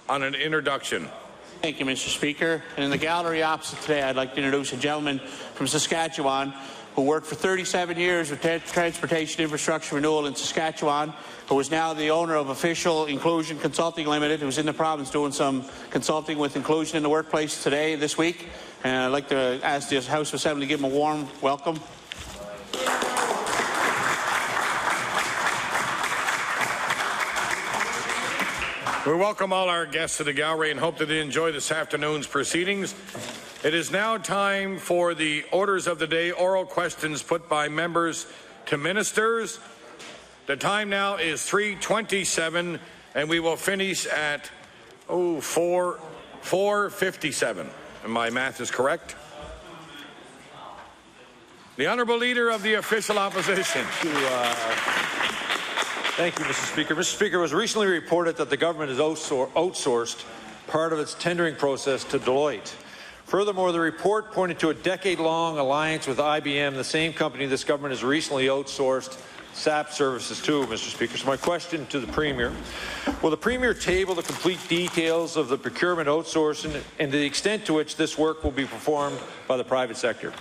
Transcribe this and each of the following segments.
on an introduction. Thank you, Mr. Speaker. And in the gallery opposite today, I'd like to introduce a gentleman from Saskatchewan who worked for 37 years with Transportation Infrastructure Renewal in Saskatchewan, who is now the owner of Official Inclusion Consulting Limited, who's in the province doing some consulting with inclusion in the workplace this week. And I'd like to ask the House of Assembly to give him a warm welcome. We welcome all our guests to the gallery and hope that they enjoy this afternoon's proceedings. It is now time for the orders of the day, oral questions put by members to ministers. The time now is 3:27, and we will finish at 4:57. And my math is correct. The Honourable Leader of the Official Opposition. Thank you, Mr. Speaker. Mr. Speaker, it was recently reported that the government has outsourced part of its tendering process to Deloitte. Furthermore, the report pointed to a decade-long alliance with IBM, the same company this government has recently outsourced SAP services to, Mr. Speaker. So my question to the Premier, will the Premier table the complete details of the procurement outsourcing and the extent to which this work will be performed by the private sector?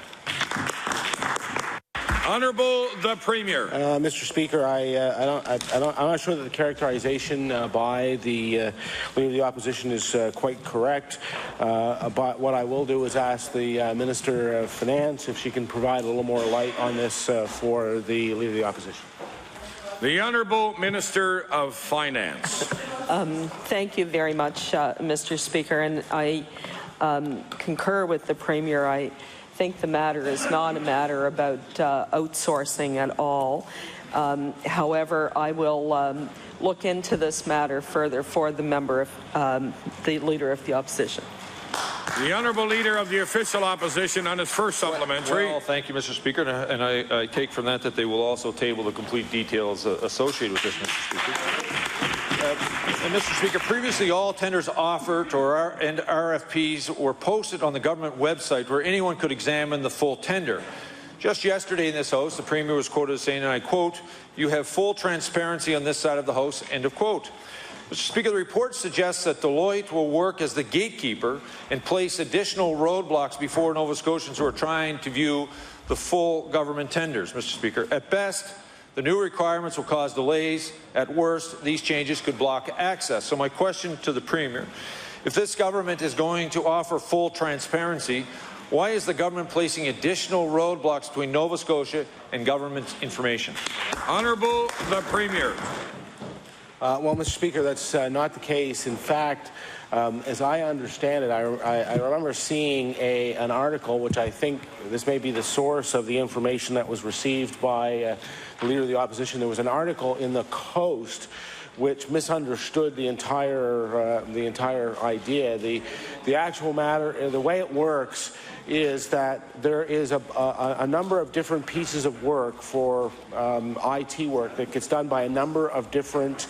Honourable the Premier. Mr. Speaker, I'm not sure that the characterization by the Leader of the Opposition is quite correct. But what I will do is ask the Minister of Finance if she can provide a little more light on this for the Leader of the Opposition. The Honourable Minister of Finance. Thank you very much, Mr. Speaker, and I concur with the Premier. I think the matter is not a matter about outsourcing at all. However, I will look into this matter further for the member of the Leader of the Opposition. The Honourable Leader of the Official Opposition on his first supplementary. Well, thank you, Mr. Speaker, and I take from that they will also table the complete details associated with this, Mr. Speaker. And Mr. Speaker, previously all tenders offered and RFPs were posted on the government website where anyone could examine the full tender. Just yesterday in this House, the Premier was quoted as saying, and I quote, "You have full transparency on this side of the House," end of quote. Mr. Speaker, the report suggests that Deloitte will work as the gatekeeper and place additional roadblocks before Nova Scotians who are trying to view the full government tenders, Mr. Speaker. At best, the new requirements will cause delays. At worst, these changes could block access. So my question to the Premier, if this government is going to offer full transparency, why is the government placing additional roadblocks between Nova Scotia and government information? Honourable the Premier. Well, Mr. Speaker, that's not the case. In fact, as I understand it, I remember seeing an article, which I think this may be the source of the information that was received by the Leader of the Opposition. There was an article in the Coast which misunderstood the entire idea. The actual matter, the way it works, is that there is a number of different pieces of work for IT work that gets done by a number of different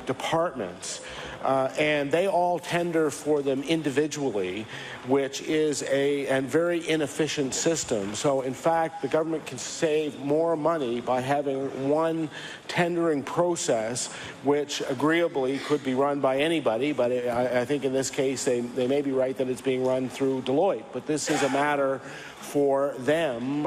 departments. And they all tender for them individually, which is a very inefficient system. So, in fact, the government can save more money by having one tendering process, which agreeably could be run by anybody. But I think in this case, they may be right that it's being run through Deloitte. But this is a matter for them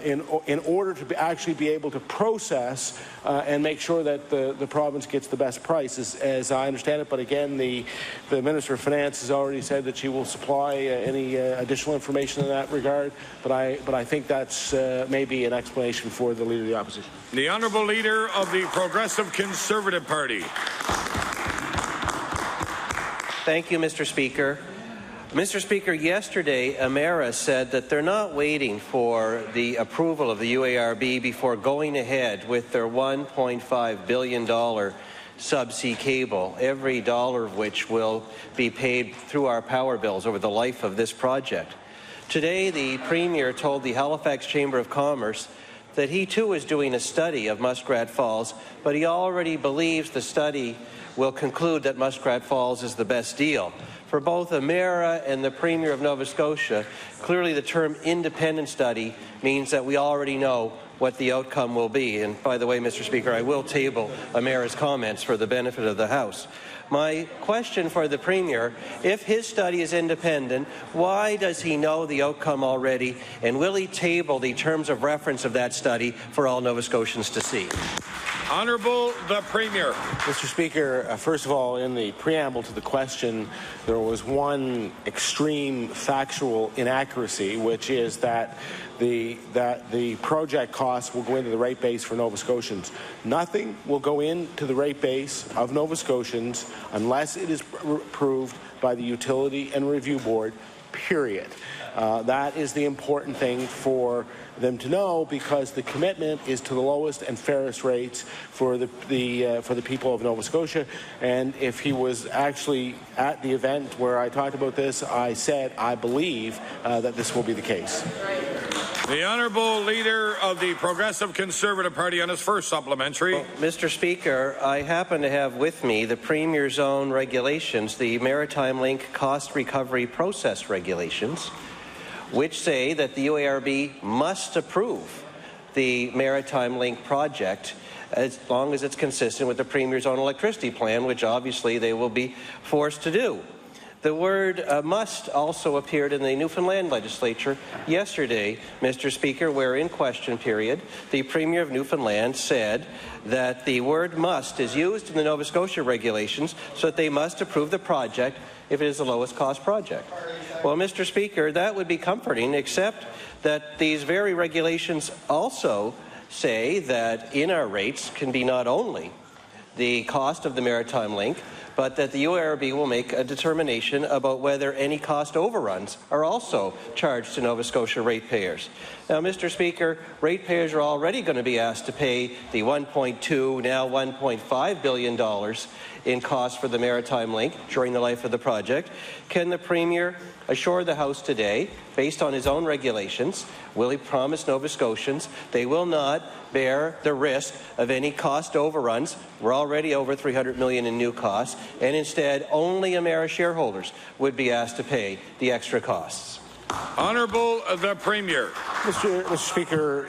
in order to actually be able to process and make sure that the province gets the best price, as I understand it. But again, the Minister of Finance has already said that she will supply any additional information in that regard. But I think that's maybe an explanation for the Leader of the Opposition. The Honourable Leader of the Progressive Conservative Party. Thank you, Mr. Speaker. Mr. Speaker, yesterday, Emera said that they're not waiting for the approval of the UARB before going ahead with their $1.5 billion subsea cable, every dollar of which will be paid through our power bills over the life of this project. Today, the Premier told the Halifax Chamber of Commerce that he too is doing a study of Muskrat Falls, but he already believes the study will conclude that Muskrat Falls is the best deal. For both Emera and the Premier of Nova Scotia, clearly the term independent study means that we already know what the outcome will be. And by the way, Mr. Speaker, I will table Emera's comments for the benefit of the House. My question for the Premier, if his study is independent, why does he know the outcome already, and will he table the terms of reference of that study for all Nova Scotians to see? Honourable the Premier. Mr. Speaker, first of all, in the preamble to the question, there was one extreme factual inaccuracy, which is that the project costs will go into the rate base for Nova Scotians. Nothing will go into the rate base of Nova Scotians unless it is approved by the Utility and Review Board, period. That is the important thing for them to know, because the commitment is to the lowest and fairest rates for the people of Nova Scotia. And if he was actually at the event where I talked about this, I said I believe that this will be the case. The Honourable Leader of the Progressive Conservative Party on his first supplementary. Well, Mr. Speaker, I happen to have with me the Premier's own regulations, the Maritime Link Cost Recovery Process Regulations, which say that the UARB must approve the Maritime Link project as long as it's consistent with the Premier's own electricity plan, which obviously they will be forced to do. The word must also appeared in the Newfoundland legislature yesterday, Mr. Speaker, where in question period, the Premier of Newfoundland said that the word must is used in the Nova Scotia regulations so that they must approve the project if it is the lowest cost project. Well, Mr. Speaker, that would be comforting, except that these very regulations also say that in our rates can be not only the cost of the Maritime Link, but that the UARB will make a determination about whether any cost overruns are also charged to Nova Scotia ratepayers. Now, Mr. Speaker, ratepayers are already going to be asked to pay the $1.2, now $1.5 billion in costs for the Maritime Link during the life of the project. Can the Premier assure the House today, based on his own regulations, will he promise Nova Scotians they will not bear the risk of any cost overruns? We're already over $300 million in new costs, and instead only Emera shareholders would be asked to pay the extra costs. Honourable the Premier. Mr. Speaker,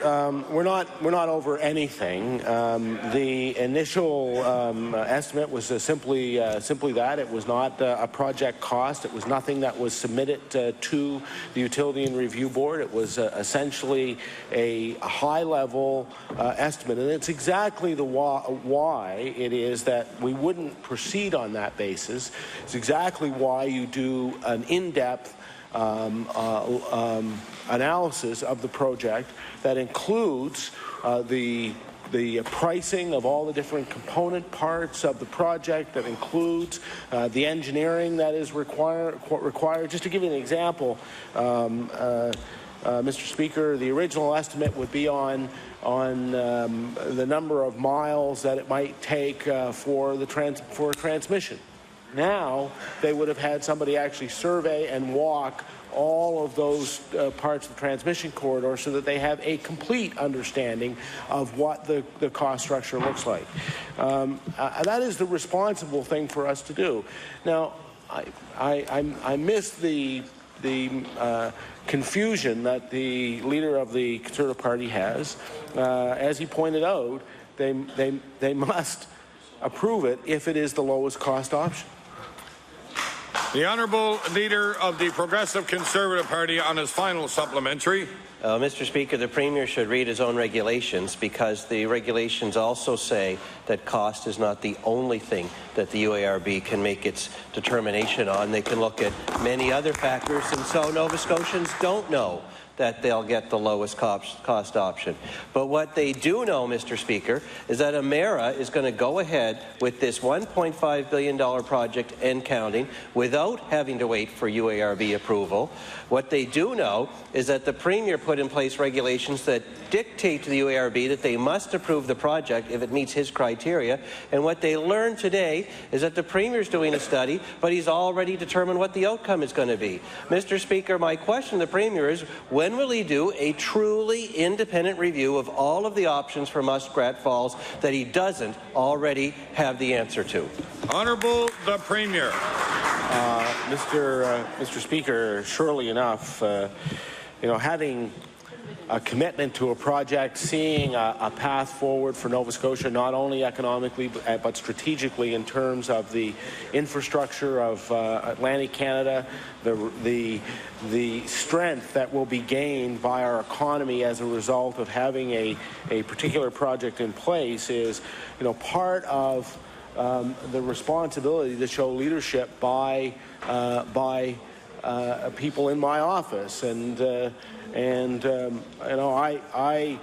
we're not over anything. The initial estimate was simply that. It was not a project cost. It was nothing that was submitted to the Utility and Review Board. It was essentially a high-level estimate, and it's exactly the why it is that we wouldn't proceed on that basis. It's exactly why you do an in-depth analysis of the project that includes the pricing of all the different component parts of the project, that includes the engineering that is required. Just to give you an example, Mr. Speaker, the original estimate would be on the number of miles that it might take for a transmission. Now, they would have had somebody actually survey and walk all of those parts of the transmission corridor so that they have a complete understanding of what the cost structure looks like. That is the responsible thing for us to do. Now, I miss the confusion that the leader of the Conservative Party has. As he pointed out, they must approve it if it is the lowest cost option. The Honourable Leader of the Progressive Conservative Party on his final supplementary. Mr. Speaker, the Premier should read his own regulations, because the regulations also say that cost is not the only thing that the UARB can make its determination on. They can look at many other factors, and so Nova Scotians don't know that they'll get the lowest cost option. But what they do know, Mr. Speaker, is that Emera is going to go ahead with this $1.5 billion project and counting without having to wait for UARB approval. What they do know is that the Premier put in place regulations that dictate to the UARB that they must approve the project if it meets his criteria. And what they learned today is that the Premier's doing a study, but he's already determined what the outcome is going to be. Mr. Speaker, my question to the Premier is, when will he do a truly independent review of all of the options for Muskrat Falls that he doesn't already have the answer to? Honourable the Premier. Mr. Speaker, surely enough, having commitment to a project, seeing a path forward for Nova Scotia, not only economically but strategically in terms of the infrastructure of Atlantic Canada, the strength that will be gained by our economy as a result of having a particular project in place is, part of the responsibility to show leadership by people in my office, I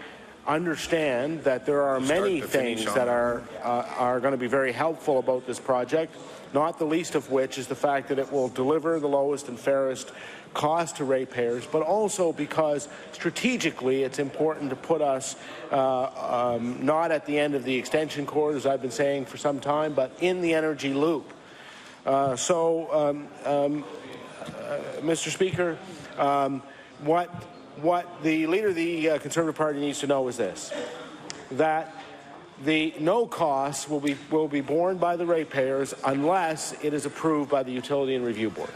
understand that there are many things that are going to be very helpful about this project, not the least of which is the fact that it will deliver the lowest and fairest cost to ratepayers, but also because strategically it's important to put us not at the end of the extension cord, as I've been saying for some time, but in the energy loop. Mr. Speaker, what the Leader of the Conservative Party needs to know is this, that the no costs will be borne by the ratepayers unless it is approved by the Utility and Review Board.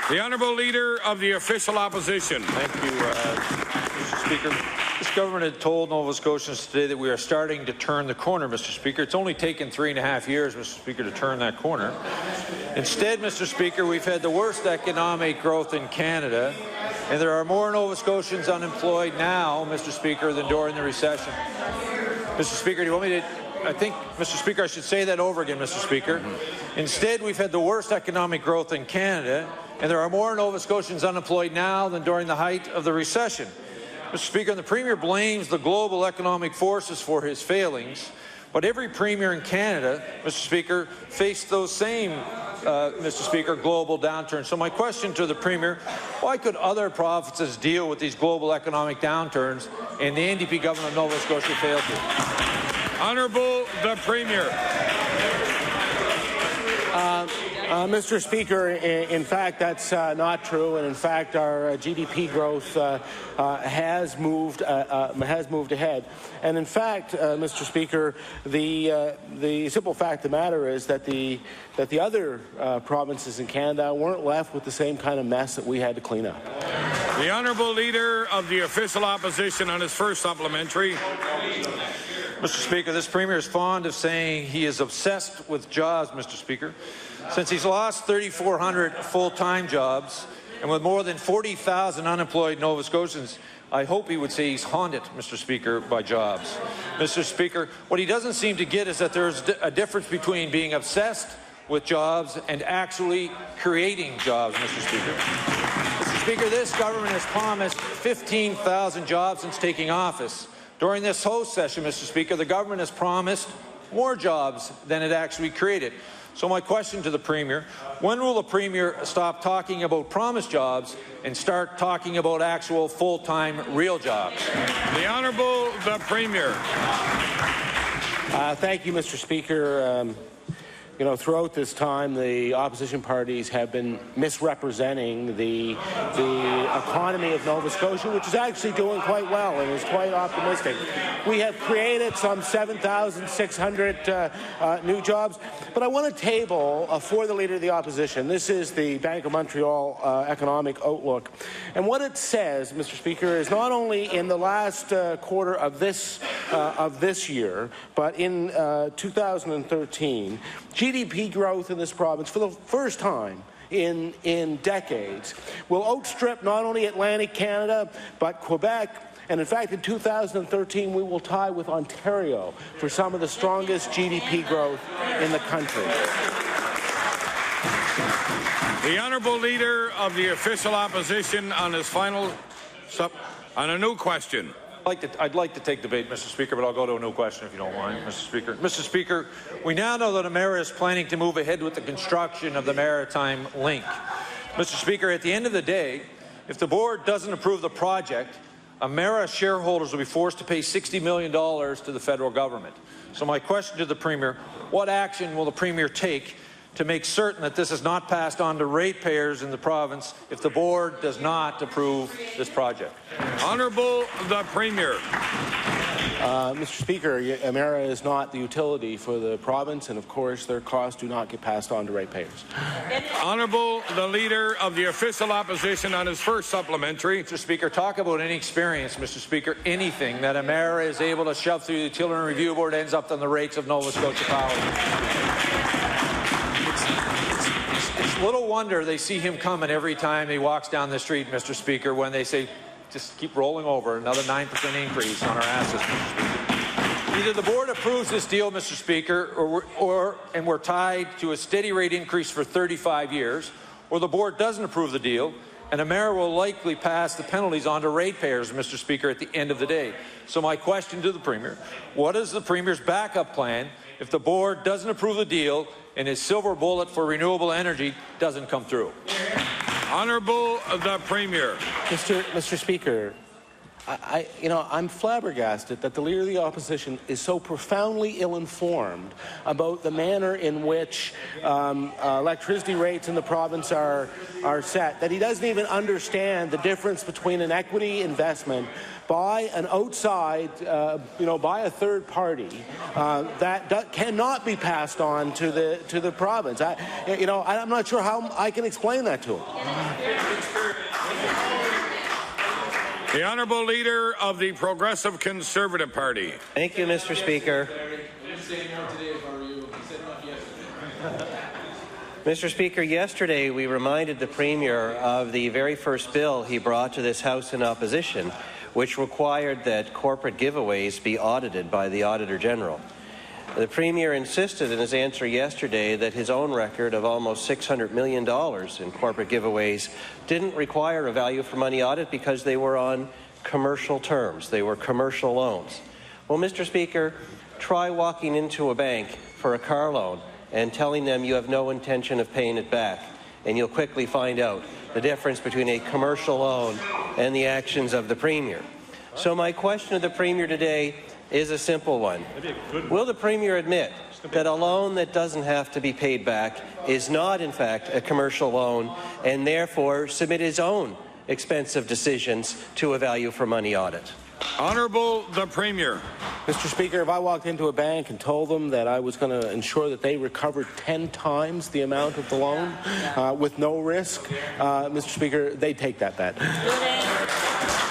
The Honourable Leader of the Official Opposition. Thank you, Mr. Speaker. This government had told Nova Scotians today that we are starting to turn the corner, Mr. Speaker. It's only taken 3.5 years, Mr. Speaker, to turn that corner. Instead, Mr. Speaker, we've had the worst economic growth in Canada, and there are more Nova Scotians unemployed now, Mr. Speaker, than during the recession. Mr. Speaker, do you want me to... I think, Mr. Speaker, I should say that over again, Mr. Speaker. Instead, we've had the worst economic growth in Canada, and there are more Nova Scotians unemployed now than during the height of the recession. Mr. Speaker, the Premier blames the global economic forces for his failings, but every Premier in Canada, Mr. Speaker, faced those same, Mr. Speaker, global downturns. So my question to the Premier, why could other provinces deal with these global economic downturns and the NDP government of Nova Scotia failed to? Honourable the Premier. Mr. Speaker, in fact, that's not true, and in fact, our GDP growth has moved ahead. And in fact, Mr. Speaker, the simple fact of the matter is that the other provinces in Canada weren't left with the same kind of mess that we had to clean up. The Honourable Leader of the Official Opposition on his first supplementary. Mr. Speaker, this Premier is fond of saying he is obsessed with jobs, Mr. Speaker. Since he's lost 3,400 full-time jobs, and with more than 40,000 unemployed Nova Scotians, I hope he would say he's haunted, Mr. Speaker, by jobs. Mr. Speaker, what he doesn't seem to get is that there's a difference between being obsessed with jobs and actually creating jobs, Mr. Speaker. Mr. Speaker, this government has promised 15,000 jobs since taking office. During this host session, Mr. Speaker, the government has promised more jobs than it actually created. So my question to the Premier, when will the Premier stop talking about promised jobs and start talking about actual full-time real jobs? The Honourable the Premier. Thank you, Mr. Speaker. Throughout this time, the opposition parties have been misrepresenting the economy of Nova Scotia, which is actually doing quite well and is quite optimistic. We have created some 7,600 new jobs, but I want to table for the Leader of the Opposition. This is the Bank of Montreal Economic Outlook. And what it says, Mr. Speaker, is not only in the last quarter of this year, but in 2013, GDP growth in this province for the first time in decades will outstrip not only Atlantic Canada but Quebec, and in fact in 2013 we will tie with Ontario for some of the strongest GDP growth in the country. The Honourable Leader of the Official Opposition on his final on a new question. I'd like to take debate, Mr. Speaker, but I'll go to a new question if you don't mind, Mr. Speaker. Mr. Speaker, we now know that Emera is planning to move ahead with the construction of the Maritime Link. Mr. Speaker, at the end of the day, if the board doesn't approve the project, Emera shareholders will be forced to pay $60 million to the federal government. So my question to the Premier, what action will the Premier take to make certain that this is not passed on to ratepayers in the province if the board does not approve this project? Honourable the Premier. Mr. Speaker, Emera is not the utility for the province, and of course their costs do not get passed on to ratepayers. Honourable the Leader of the Official Opposition on his first supplementary. Mr. Speaker, talk about inexperience, Mr. Speaker. Anything that Emera is able to shove through the Utility Review Board ends up on the rates of Nova Scotia Power. It's little wonder they see him coming every time he walks down the street, Mr. Speaker, when they say, just keep rolling over, another 9% increase on our assets, Mr. Speaker. Either the board approves this deal, Mr. Speaker, and we're tied to a steady rate increase for 35 years, or the board doesn't approve the deal, and Emera will likely pass the penalties on to ratepayers, Mr. Speaker, at the end of the day. So my question to the Premier, what is the Premier's backup plan if the board doesn't approve the deal and his silver bullet for renewable energy doesn't come through? Honourable the Premier. Mr. Speaker, I'm flabbergasted that the Leader of the Opposition is so profoundly ill-informed about the manner in which electricity rates in the province are set, that he doesn't even understand the difference between an equity investment by an outside, by a third party that cannot be passed on to the province. I'm not sure how I can explain that to him. The Honourable Leader of the Progressive Conservative Party. Thank you, Mr. Speaker. Mr. Speaker, yesterday we reminded the Premier of the very first bill he brought to this House in opposition, which required that corporate giveaways be audited by the Auditor General. The Premier insisted in his answer yesterday that his own record of almost $600 million in corporate giveaways didn't require a value for money audit because they were on commercial terms. They were commercial loans. Well, Mr. Speaker, try walking into a bank for a car loan and telling them you have no intention of paying it back, and you'll quickly find out the difference between a commercial loan and the actions of the Premier. So my question to the Premier today is a simple one. Will the Premier admit that a loan that doesn't have to be paid back is not, in fact, a commercial loan, and therefore submit his own expensive decisions to a value for money audit? Honourable the Premier. Mr. Speaker, if I walked into a bank and told them that I was going to ensure that they recovered 10 times the amount of the loan with no risk, Mr. Speaker, they'd take that bet.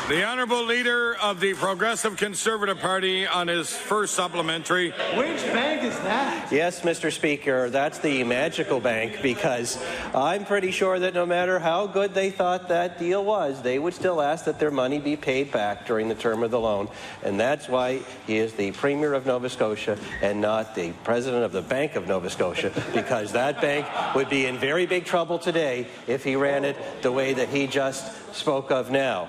The Honourable Leader of the Progressive Conservative Party on his first supplementary. Which bank is that? Yes, Mr. Speaker, that's the magical bank, because I'm pretty sure that no matter how good they thought that deal was, they would still ask that their money be paid back during the term of the loan. And that's why he is the Premier of Nova Scotia and not the President of the Bank of Nova Scotia, because that bank would be in very big trouble today if he ran it the way that he just spoke of now.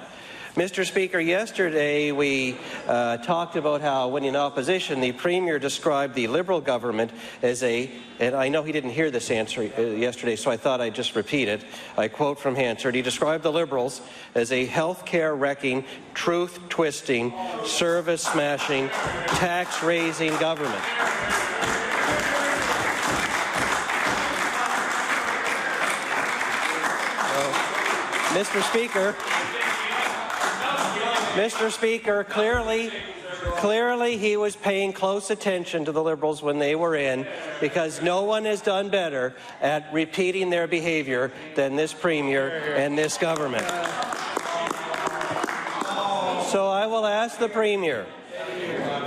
Mr. Speaker, yesterday we talked about how, when in opposition, the Premier described the Liberal government as and I know he didn't hear this answer yesterday, so I thought I'd just repeat it. I quote from Hansard. He described the Liberals as a health-care-wrecking, truth-twisting, service-smashing, tax-raising government. Mr. Speaker, clearly he was paying close attention to the Liberals when they were in, because no one has done better at repeating their behaviour than this Premier and this government. So I will ask the Premier,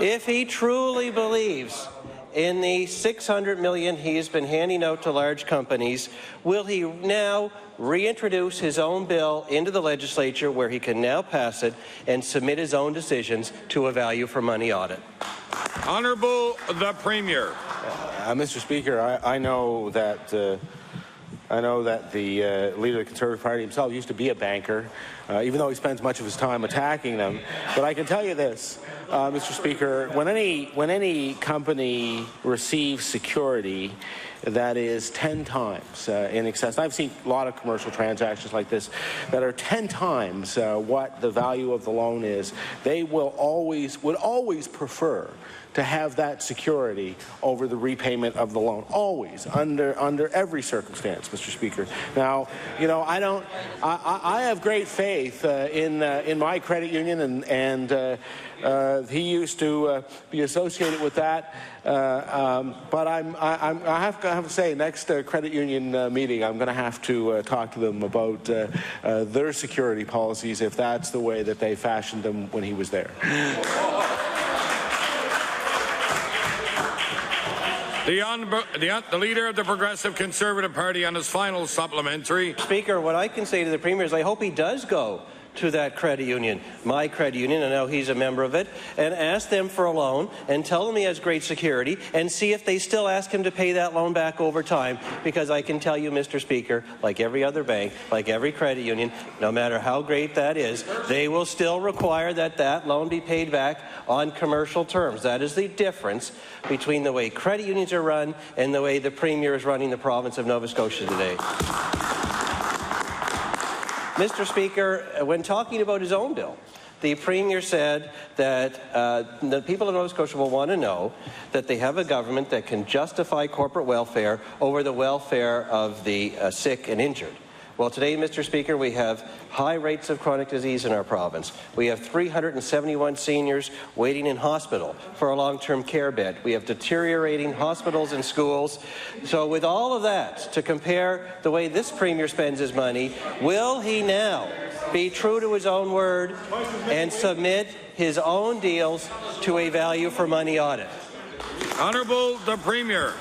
if he truly believes in the $600 million he's been handing out to large companies, will he now reintroduce his own bill into the legislature where he can now pass it and submit his own decisions to a value for money audit? Honourable the Premier. Mr. Speaker, I know that the Leader of the Conservative Party himself used to be a banker, even though he spends much of his time attacking them. But I can tell you this, Mr. Speaker, when any company receives security that is 10 times in excess, I've seen a lot of commercial transactions like this that are 10 times what the value of the loan is, they would always prefer to have that security over the repayment of the loan, always, under every circumstance, Mr. Speaker. Now, I have great faith in my credit union and He used to be associated with that. But I have to say, next credit union meeting, I'm going to have to talk to them about their security policies, if that's the way that they fashioned them when he was there. The Leader of the Progressive Conservative Party on his final supplementary. Speaker, what I can say to the Premier is I hope he does go to that credit union, my credit union, I know he's a member of it, and ask them for a loan and tell them he has great security and see if they still ask him to pay that loan back over time, because I can tell you, Mr. Speaker, like every other bank, like every credit union, no matter how great that is, they will still require that that loan be paid back on commercial terms. That is the difference between the way credit unions are run and the way the Premier is running the province of Nova Scotia today. Mr. Speaker, when talking about his own bill, the Premier said that the people of Nova Scotia will want to know that they have a government that can justify corporate welfare over the welfare of the sick and injured. Well, today, Mr. Speaker, we have high rates of chronic disease in our province. We have 371 seniors waiting in hospital for a long-term care bed. We have deteriorating hospitals and schools. So with all of that, to compare the way this Premier spends his money, will he now be true to his own word and submit his own deals to a value for money audit? Honourable the Premier.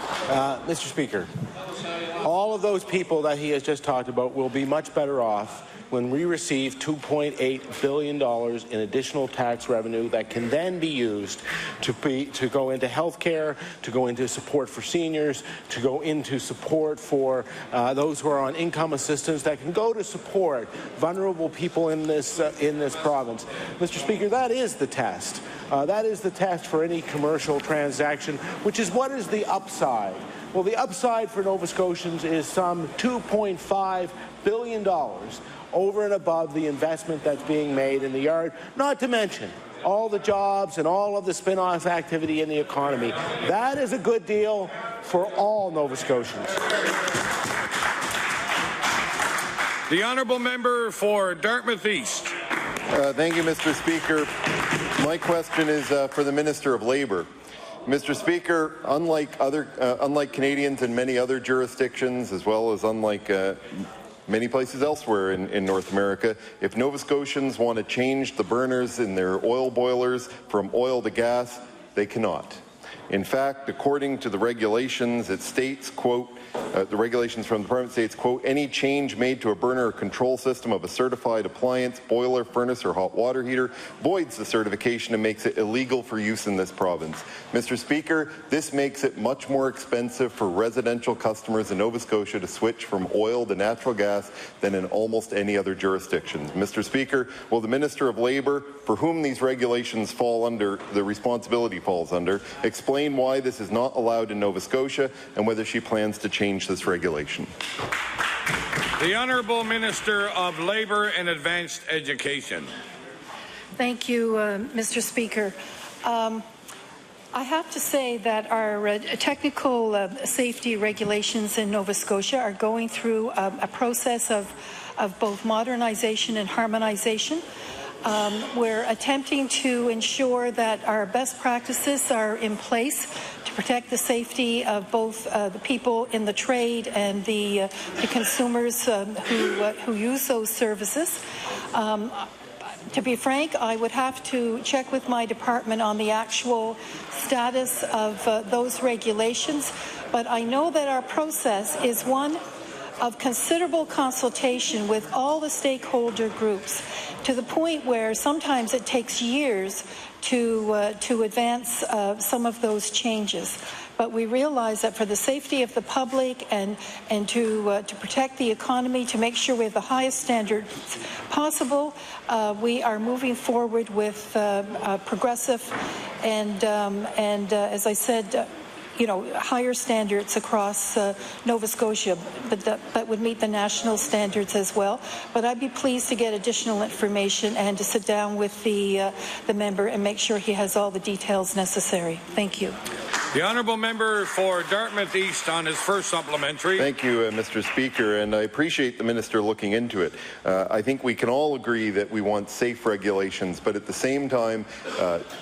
Mr. Speaker, all of those people that he has just talked about will be much better off when we receive $2.8 billion in additional tax revenue that can then be used to go into health care, to go into support for seniors, to go into support for those who are on income assistance, that can go to support vulnerable people in this province. Mr. Speaker, that is the test. That is the test for any commercial transaction, which is what is the upside. Well, the upside for Nova Scotians is some $2.5 billion over and above the investment that's being made in the yard, not to mention all the jobs and all of the spin-off activity in the economy. That is a good deal for all Nova Scotians. The Honourable Member for Dartmouth East. Thank you, Mr. Speaker. My question is for the Minister of Labour. Mr. Speaker, unlike Canadians in many other jurisdictions, as well as unlike many places elsewhere in North America, if Nova Scotians want to change the burners in their oil boilers from oil to gas, they cannot. In fact, according to the regulations, it states, quote, the regulations from the Department states, quote, any change made to a burner or control system of a certified appliance, boiler, furnace, or hot water heater voids the certification and makes it illegal for use in this province. Mr. Speaker, this makes it much more expensive for residential customers in Nova Scotia to switch from oil to natural gas than in almost any other jurisdiction. Mr. Speaker, will the Minister of Labour, for whom these regulations fall under, the responsibility falls under, explain why this is not allowed in Nova Scotia and whether she plans to change this regulation? The Honourable Minister of Labour and Advanced Education. Thank you, Mr. Speaker. I have to say that our technical safety regulations in Nova Scotia are going through a process of both modernization and harmonization. We're attempting to ensure that our best practices are in place to protect the safety of both the people in the trade and the consumers who use those services. To be frank, I would have to check with my department on the actual status of those regulations, but I know that our process is one of considerable consultation with all the stakeholder groups, to the point where sometimes it takes years to advance some of those changes. But we realize that for the safety of the public and to protect the economy, to make sure we have the highest standards possible, we are moving forward with progressive and as I said, higher standards across Nova Scotia, but would meet the national standards as well. But I'd be pleased to get additional information and to sit down with the member and make sure he has all the details necessary. Thank you. The honourable member for Dartmouth East on his first supplementary. Thank you, Mr. Speaker, and I appreciate the minister looking into it. I think we can all agree that we want safe regulations, but at the same time,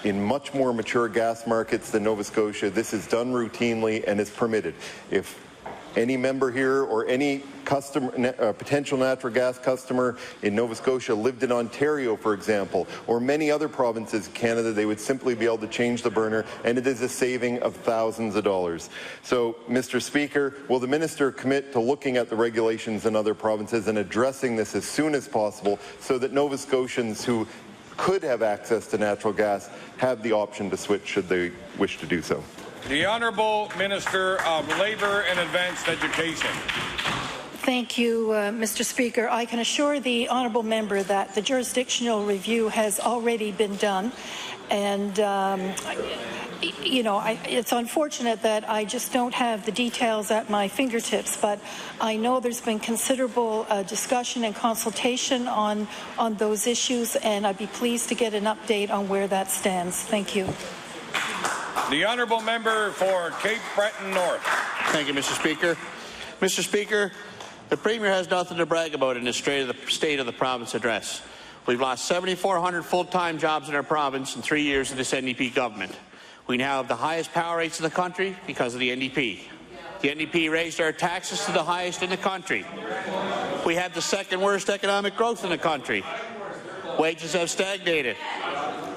in much more mature gas markets than Nova Scotia, this is done routinely and is permitted. If any member here or any potential natural gas customer in Nova Scotia lived in Ontario, for example, or many other provinces in Canada, they would simply be able to change the burner, and it is a saving of thousands of dollars. So, Mr. Speaker, will the minister commit to looking at the regulations in other provinces and addressing this as soon as possible so that Nova Scotians who could have access to natural gas have the option to switch should they wish to do so? The Honourable Minister of Labour and Advanced Education. Thank you, Mr. Speaker. I can assure the honourable member that the jurisdictional review has already been done, and it's unfortunate that I just don't have the details at my fingertips, but I know there's been considerable discussion and consultation on those issues, and I'd be pleased to get an update on where that stands. Thank you. The honourable member for Cape Breton North. Thank you, Mr. Speaker. Mr. Speaker, the Premier has nothing to brag about in his State of the Province address. We've lost 7,400 full-time jobs in our province in 3 years of this NDP government. We now have the highest power rates in the country because of the NDP. The NDP raised our taxes to the highest in the country. We have the second worst economic growth in the country. Wages have stagnated.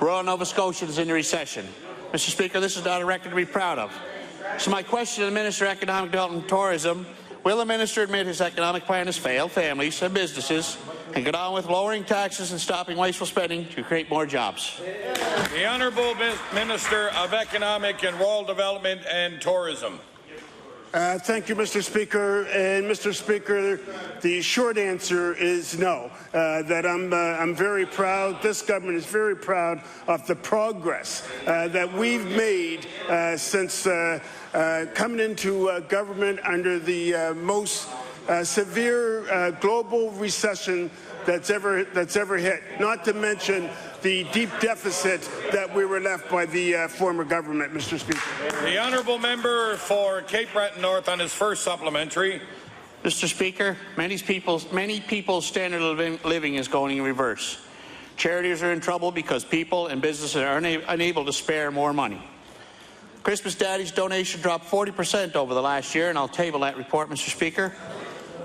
Rural Nova Scotia is in a recession. Mr. Speaker, this is not a record to be proud of. So my question to the Minister of Economic Development and Tourism, will the Minister admit his economic plan has failed families and businesses and get on with lowering taxes and stopping wasteful spending to create more jobs? The Honourable Minister of Economic and Rural Development and Tourism. Thank you, Mr. Speaker. And Mr. Speaker, the short answer is no. That I'm very proud. This government is very proud of the progress that we've made since coming into government under the most severe global recession that's ever hit. Not to mention the deep deficit that we were left by the former government, Mr. Speaker. The honourable member for Cape Breton North on his first supplementary. Mr. Speaker, many people's standard of living is going in reverse. Charities are in trouble because people and businesses are unable to spare more money. Christmas Daddy's donation dropped 40% over the last year, and I'll table that report, Mr. Speaker.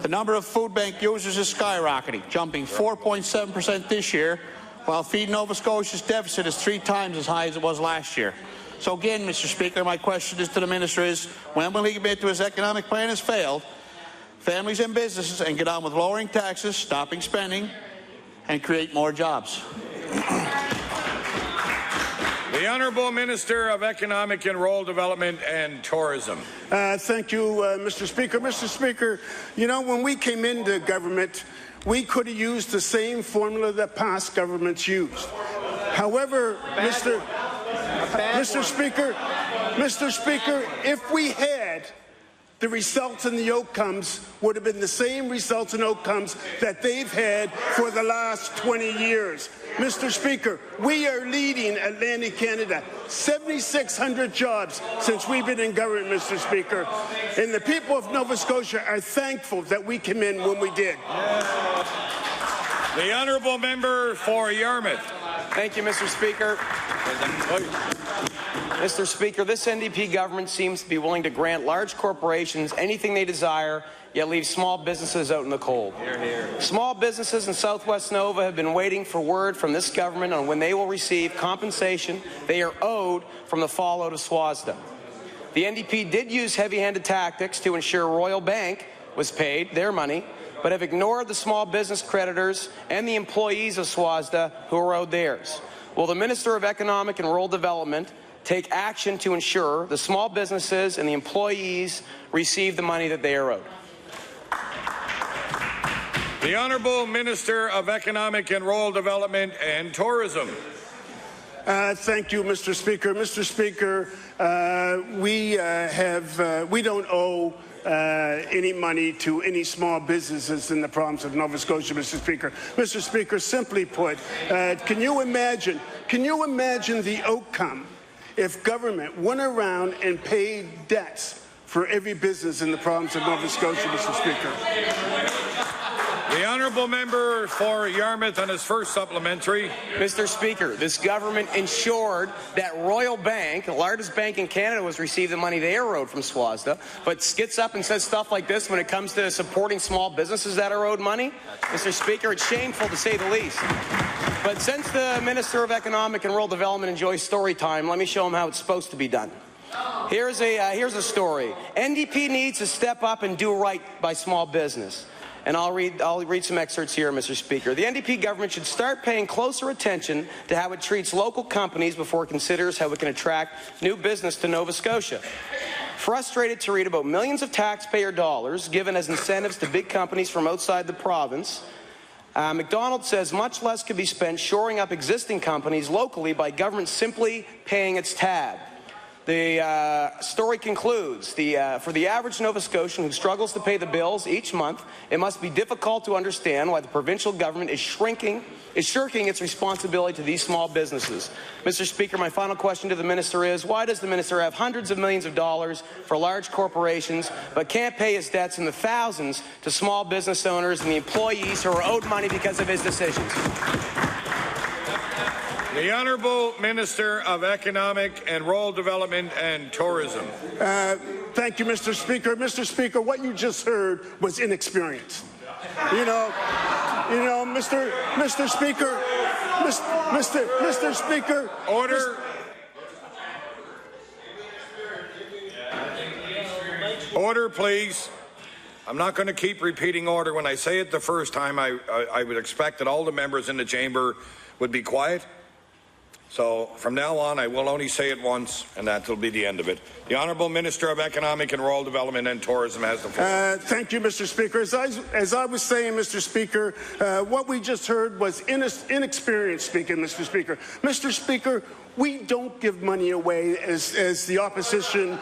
The number of food bank users is skyrocketing, jumping 4.7% this year, while Feed Nova Scotia's deficit is 3 times as high as it was last year. So again, Mr. Speaker, my question to the Minister is, when will he commit to his economic plan has failed, families and businesses, and get on with lowering taxes, stopping spending, and create more jobs? The Honourable Minister of Economic and Rural Development and Tourism. Thank you, Mr. Speaker. Mr. Speaker, you know, when we came into government, we could have used the same formula that past governments used. However, Mr. Speaker, if we had, the results and the outcomes would have been the same results and outcomes that they've had for the last 20 years. Mr. Speaker, we are leading Atlantic Canada. 7,600 jobs since we've been in government, Mr. Speaker. And the people of Nova Scotia are thankful that we came in when we did. The honourable member for Yarmouth. Thank you, Mr. Speaker. Mr. Speaker, this NDP government seems to be willing to grant large corporations anything they desire, yet leave small businesses out in the cold. Hear, hear. Small businesses in Southwest Nova have been waiting for word from this government on when they will receive compensation they are owed from the fallout of SWASDA. The NDP did use heavy-handed tactics to ensure Royal Bank was paid their money, but have ignored the small business creditors and the employees of SWASDA who are owed theirs. Will the Minister of Economic and Rural Development take action to ensure the small businesses and the employees receive the money that they are owed? The Honourable Minister of Economic and Rural Development and Tourism. Thank you, Mr. Speaker. Mr. Speaker, we don't owe any money to any small businesses in the province of Nova Scotia, Mr. Speaker. Mr. Speaker, simply put, can you imagine the outcome if government went around and paid debts for every business in the province of Nova Scotia, Mr. Speaker? The honourable member for Yarmouth on his first supplementary. Mr. Speaker, this government ensured that Royal Bank, the largest bank in Canada, was receiving the money they owed from SWASDA, but skits up and says stuff like this when it comes to supporting small businesses that are owed money. Mr. Speaker, it's shameful to say the least. But since the Minister of Economic and Rural Development enjoys story time, let me show him how it's supposed to be done. Here's a story. NDP needs to step up and do right by small business. And I'll read some excerpts here, Mr. Speaker. The NDP government should start paying closer attention to how it treats local companies before it considers how it can attract new business to Nova Scotia. Frustrated to read about millions of taxpayer dollars given as incentives to big companies from outside the province, McDonald says much less could be spent shoring up existing companies locally by government simply paying its tab. The story concludes, for the average Nova Scotian who struggles to pay the bills each month, it must be difficult to understand why the provincial government is shirking its responsibility to these small businesses. Mr. Speaker, my final question to the minister is, why does the minister have hundreds of millions of dollars for large corporations but can't pay his debts in the thousands to small business owners and the employees who are owed money because of his decisions? The Honourable Minister of Economic and Rural Development and Tourism. Thank you, Mr. Speaker. Mr. Speaker, what you just heard was inexperience. Mr. Speaker, Mr. Speaker. Order. Order, please. I'm not going to keep repeating order. When I say it the first time, I would expect that all the members in the chamber would be quiet. So from now on, I will only say it once, and that will be the end of it. The Honourable Minister of Economic and Rural Development and Tourism has the floor. Thank you, Mr. Speaker. As I was saying, Mr. Speaker, what we just heard was inexperience speaking, Mr. Speaker. Mr. Speaker, we don't give money away as the opposition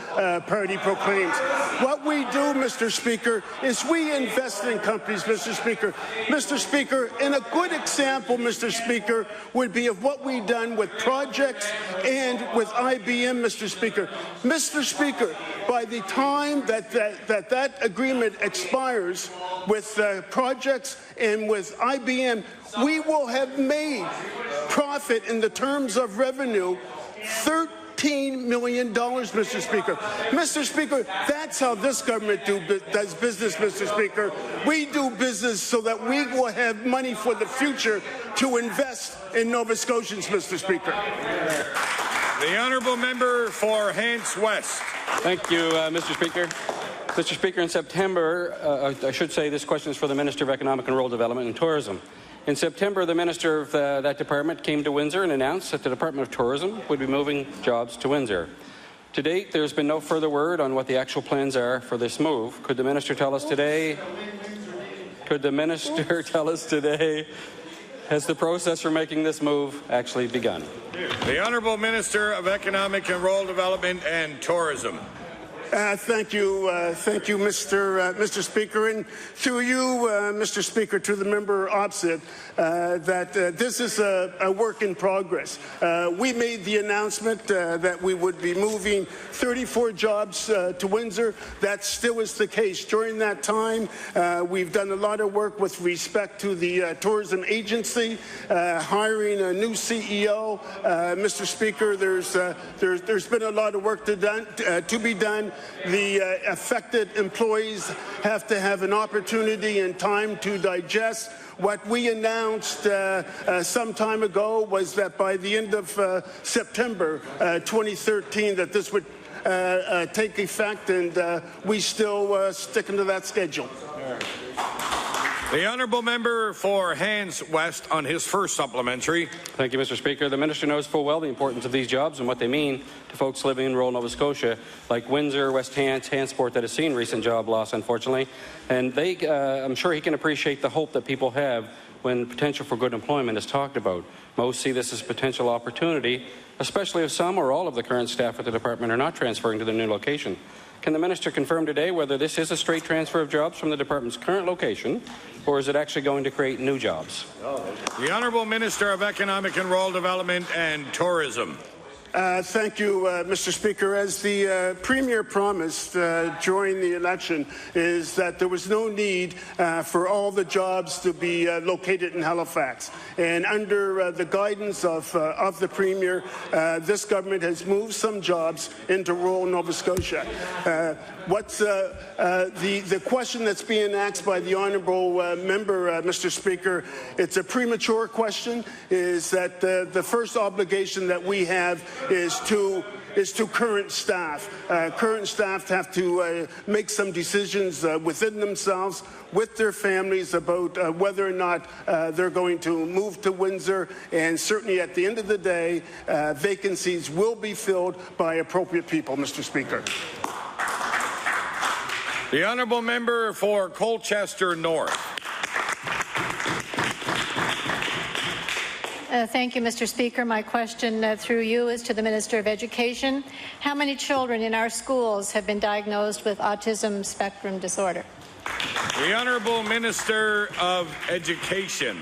party proclaims. What we do, Mr. Speaker, is we invest in companies, Mr. Speaker. Mr. Speaker, and a good example, Mr. Speaker, would be of what we've done with projects and with IBM, Mr. Speaker. Mr. Speaker, by the time that agreement expires with projects and with IBM, we will have made profit in the terms of revenue $13 million, Mr. Speaker. Mr. Speaker, that's how this government does business, Mr. Speaker. We do business so that we will have money for the future to invest in Nova Scotians, Mr. Speaker. The Honourable Member for Hants West. Thank you, Mr. Speaker. Mr. Speaker, in September, I should say this question is for the Minister of Economic and Rural Development and Tourism. In September, the Minister of that department came to Windsor and announced that the Department of Tourism would be moving jobs to Windsor. To date, there's been no further word on what the actual plans are for this move. Could the Minister tell us today? Has the process for making this move actually begun? The Honourable Minister of Economic and Rural Development and Tourism. Thank you, Mr. Speaker, and through you, Mr. Speaker, to the member opposite, that this is a work in progress. We made the announcement that we would be moving 34 jobs to Windsor. That still is the case. During that time, we've done a lot of work with respect to the tourism agency, hiring a new CEO. Mr. Speaker, there's been a lot of work to be done. The affected employees have to have an opportunity and time to digest. What we announced some time ago was that by the end of September 2013 that this would take effect, and we still sticking to that schedule. The Honourable Member for Hants West on his first supplementary. Thank you, Mr. Speaker. The Minister knows full well the importance of these jobs and what they mean to folks living in rural Nova Scotia, like Windsor, West Hants, Hantsport, that has seen recent job loss, unfortunately. And I'm sure he can appreciate the hope that people have when potential for good employment is talked about. Most see this as a potential opportunity, especially if some or all of the current staff at the department are not transferring to the new location. Can the minister confirm today whether this is a straight transfer of jobs from the department's current location, or is it actually going to create new jobs? The Honourable Minister of Economic and Rural Development and Tourism. Thank you, Mr. Speaker. As the Premier promised during the election, is that there was no need for all the jobs to be located in Halifax. And under the guidance of the Premier, this government has moved some jobs into rural Nova Scotia. What's the question that's being asked by the honourable member, Mr. Speaker? It's a premature question. Is that the first obligation that we have is to current staff. Current staff have to make some decisions within themselves, with their families, about whether or not they're going to move to Windsor. And certainly at the end of the day, vacancies will be filled by appropriate people, Mr. Speaker. The Honourable Member for Colchester North. Thank you, Mr. Speaker. My question through you is to the Minister of Education. How many children in our schools have been diagnosed with autism spectrum disorder? The Honourable Minister of Education.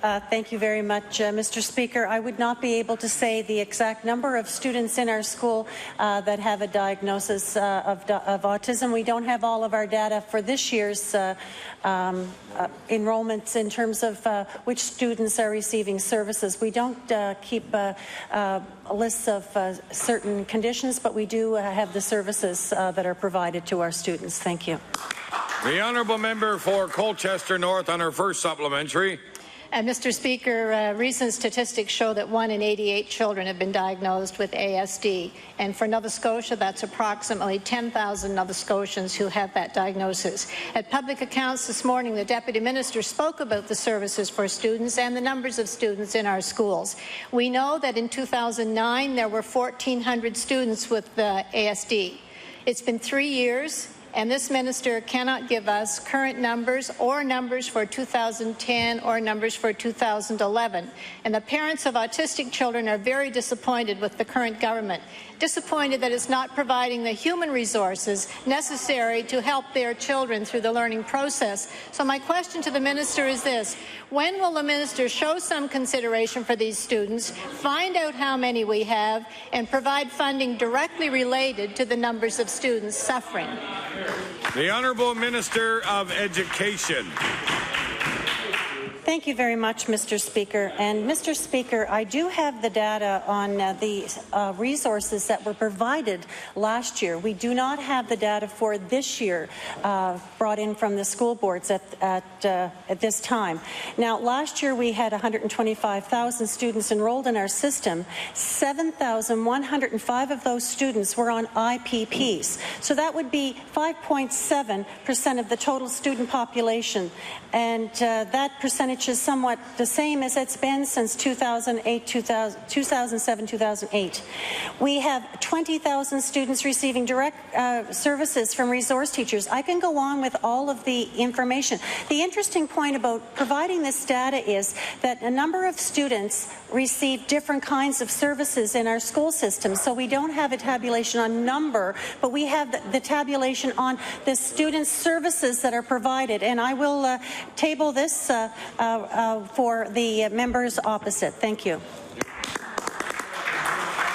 Thank you very much, Mr. Speaker. I would not be able to say the exact number of students in our school that have a diagnosis of autism. We don't have all of our data for this year's enrollments in terms of which students are receiving services. We don't keep lists of certain conditions, but we do have the services that are provided to our students. Thank you. The Honourable Member for Colchester North on her first supplementary. Mr. Speaker, recent statistics show that 1 in 88 children have been diagnosed with ASD. And for Nova Scotia, that's approximately 10,000 Nova Scotians who have that diagnosis. At public accounts this morning, the Deputy Minister spoke about the services for students and the numbers of students in our schools. We know that in 2009, there were 1,400 students with ASD. It's been 3 years. And this minister cannot give us current numbers or numbers for 2010 or numbers for 2011. And the parents of autistic children are very disappointed with the current government, disappointed that it's not providing the human resources necessary to help their children through the learning process. So my question to the minister is this: when will the minister show some consideration for these students, find out how many we have, and provide funding directly related to the numbers of students suffering? The Honourable Minister of Education. Thank you very much, Mr. Speaker. And Mr. Speaker, I do have the data on the resources that were provided last year. We do not have the data for this year brought in from the school boards at this time. Now, last year we had 125,000 students enrolled in our system. 7,105 of those students were on IPPs. So that would be 5.7% of the total student population. And that percentage is somewhat the same as it's been since 2007-2008. We have 20,000 students receiving direct services from resource teachers. I can go on with all of the information. The interesting point about providing this data is that a number of students receive different kinds of services in our school system. So we don't have a tabulation on number, but we have the tabulation on the students' services that are provided. And I will table this for the members opposite. Thank you.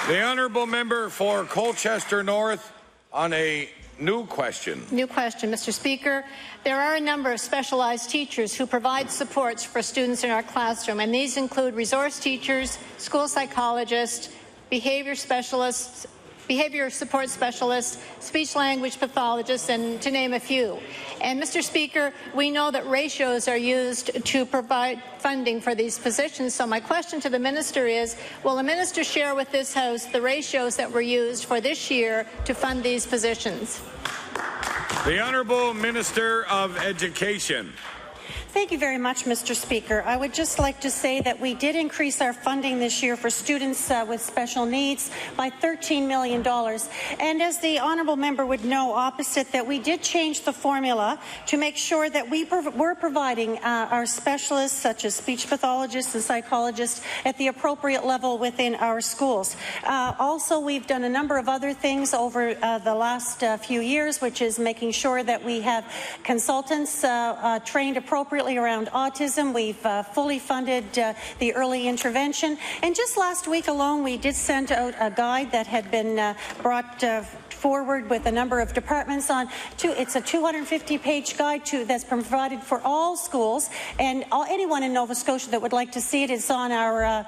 The Honourable Member for Colchester North on a new question. New question, Mr. Speaker. There are a number of specialized teachers who provide supports for students in our classroom, and these include resource teachers, school psychologists, behavior specialists, behavior support specialists, speech-language pathologists, and to name a few. And, Mr. Speaker, we know that ratios are used to provide funding for these positions. So my question to the minister is, will the minister share with this House the ratios that were used for this year to fund these positions? The Honourable Minister of Education. Thank you very much, Mr. Speaker. I would just like to say that we did increase our funding this year for students with special needs by $13 million. And as the honourable member would know, opposite that, we did change the formula to make sure that we're providing our specialists, such as speech pathologists and psychologists, at the appropriate level within our schools. Also, we've done a number of other things over the last few years, which is making sure that we have consultants trained appropriately around autism. We've fully funded the early intervention. And just last week alone, we did send out a guide that had been brought forward with a number of departments on. It's a 250-page guide that's provided for all schools, and anyone in Nova Scotia that would like to see it is on our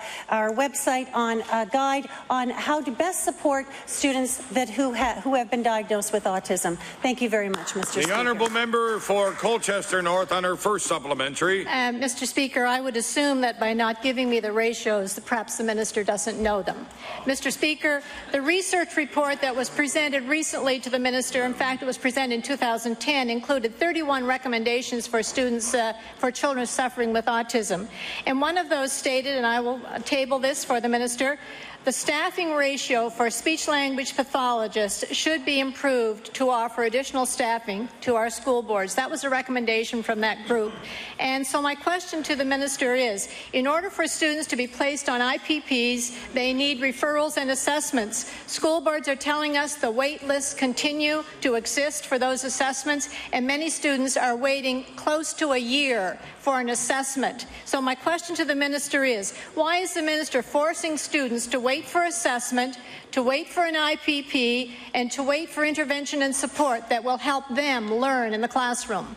website on a guide on how to best support students who have been diagnosed with autism. Thank you very much, Mr. Speaker. The honourable member for Colchester North on her first supplementary. Mr. Speaker, I would assume that by not giving me the ratios, perhaps the minister doesn't know them. Mr. Speaker, the research report that was presented recently to the minister, in fact it was presented in 2010, included 31 recommendations for students, for children suffering with autism. And one of those stated, and I will table this for the minister, the staffing ratio for speech-language pathologists should be improved to offer additional staffing to our school boards. That was a recommendation from that group. And so my question to the minister is, in order for students to be placed on IPPs, they need referrals and assessments. School boards are telling us the wait lists continue to exist for those assessments, and many students are waiting close to a year for an assessment. So my question to the minister is, why is the minister forcing students to wait for assessment, to wait for an IPP, and to wait for intervention and support that will help them learn in the classroom?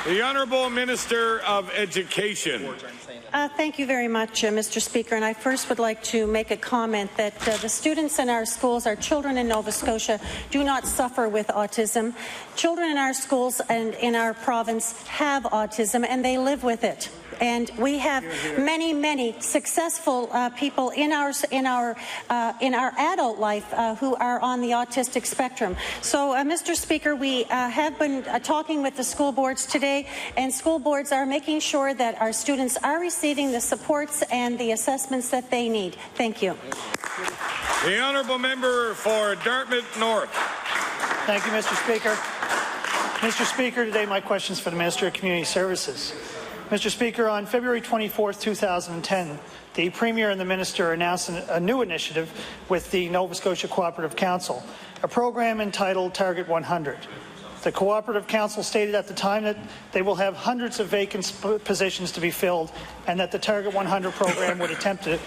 The Honourable Minister of Education. Thank you very much, Mr. Speaker. And I first would like to make a comment that the students in our schools, our children in Nova Scotia, do not suffer with autism. Children in our schools and in our province have autism, and they live with it. And we have many, many successful people in our adult life who are on the autistic spectrum. So, Mr. Speaker, we have been talking with the school boards today, and school boards are making sure that our students are receiving the supports and the assessments that they need. Thank you. The honourable member for Dartmouth North. Thank you, Mr. Speaker. Mr. Speaker, today my question is for the Minister of Community Services. Mr. Speaker, on February 24, 2010, the Premier and the Minister announced a new initiative with the Nova Scotia Cooperative Council, a program entitled Target 100. The Cooperative Council stated at the time that they will have hundreds of vacant positions to be filled, and that the Target 100 program would attempt to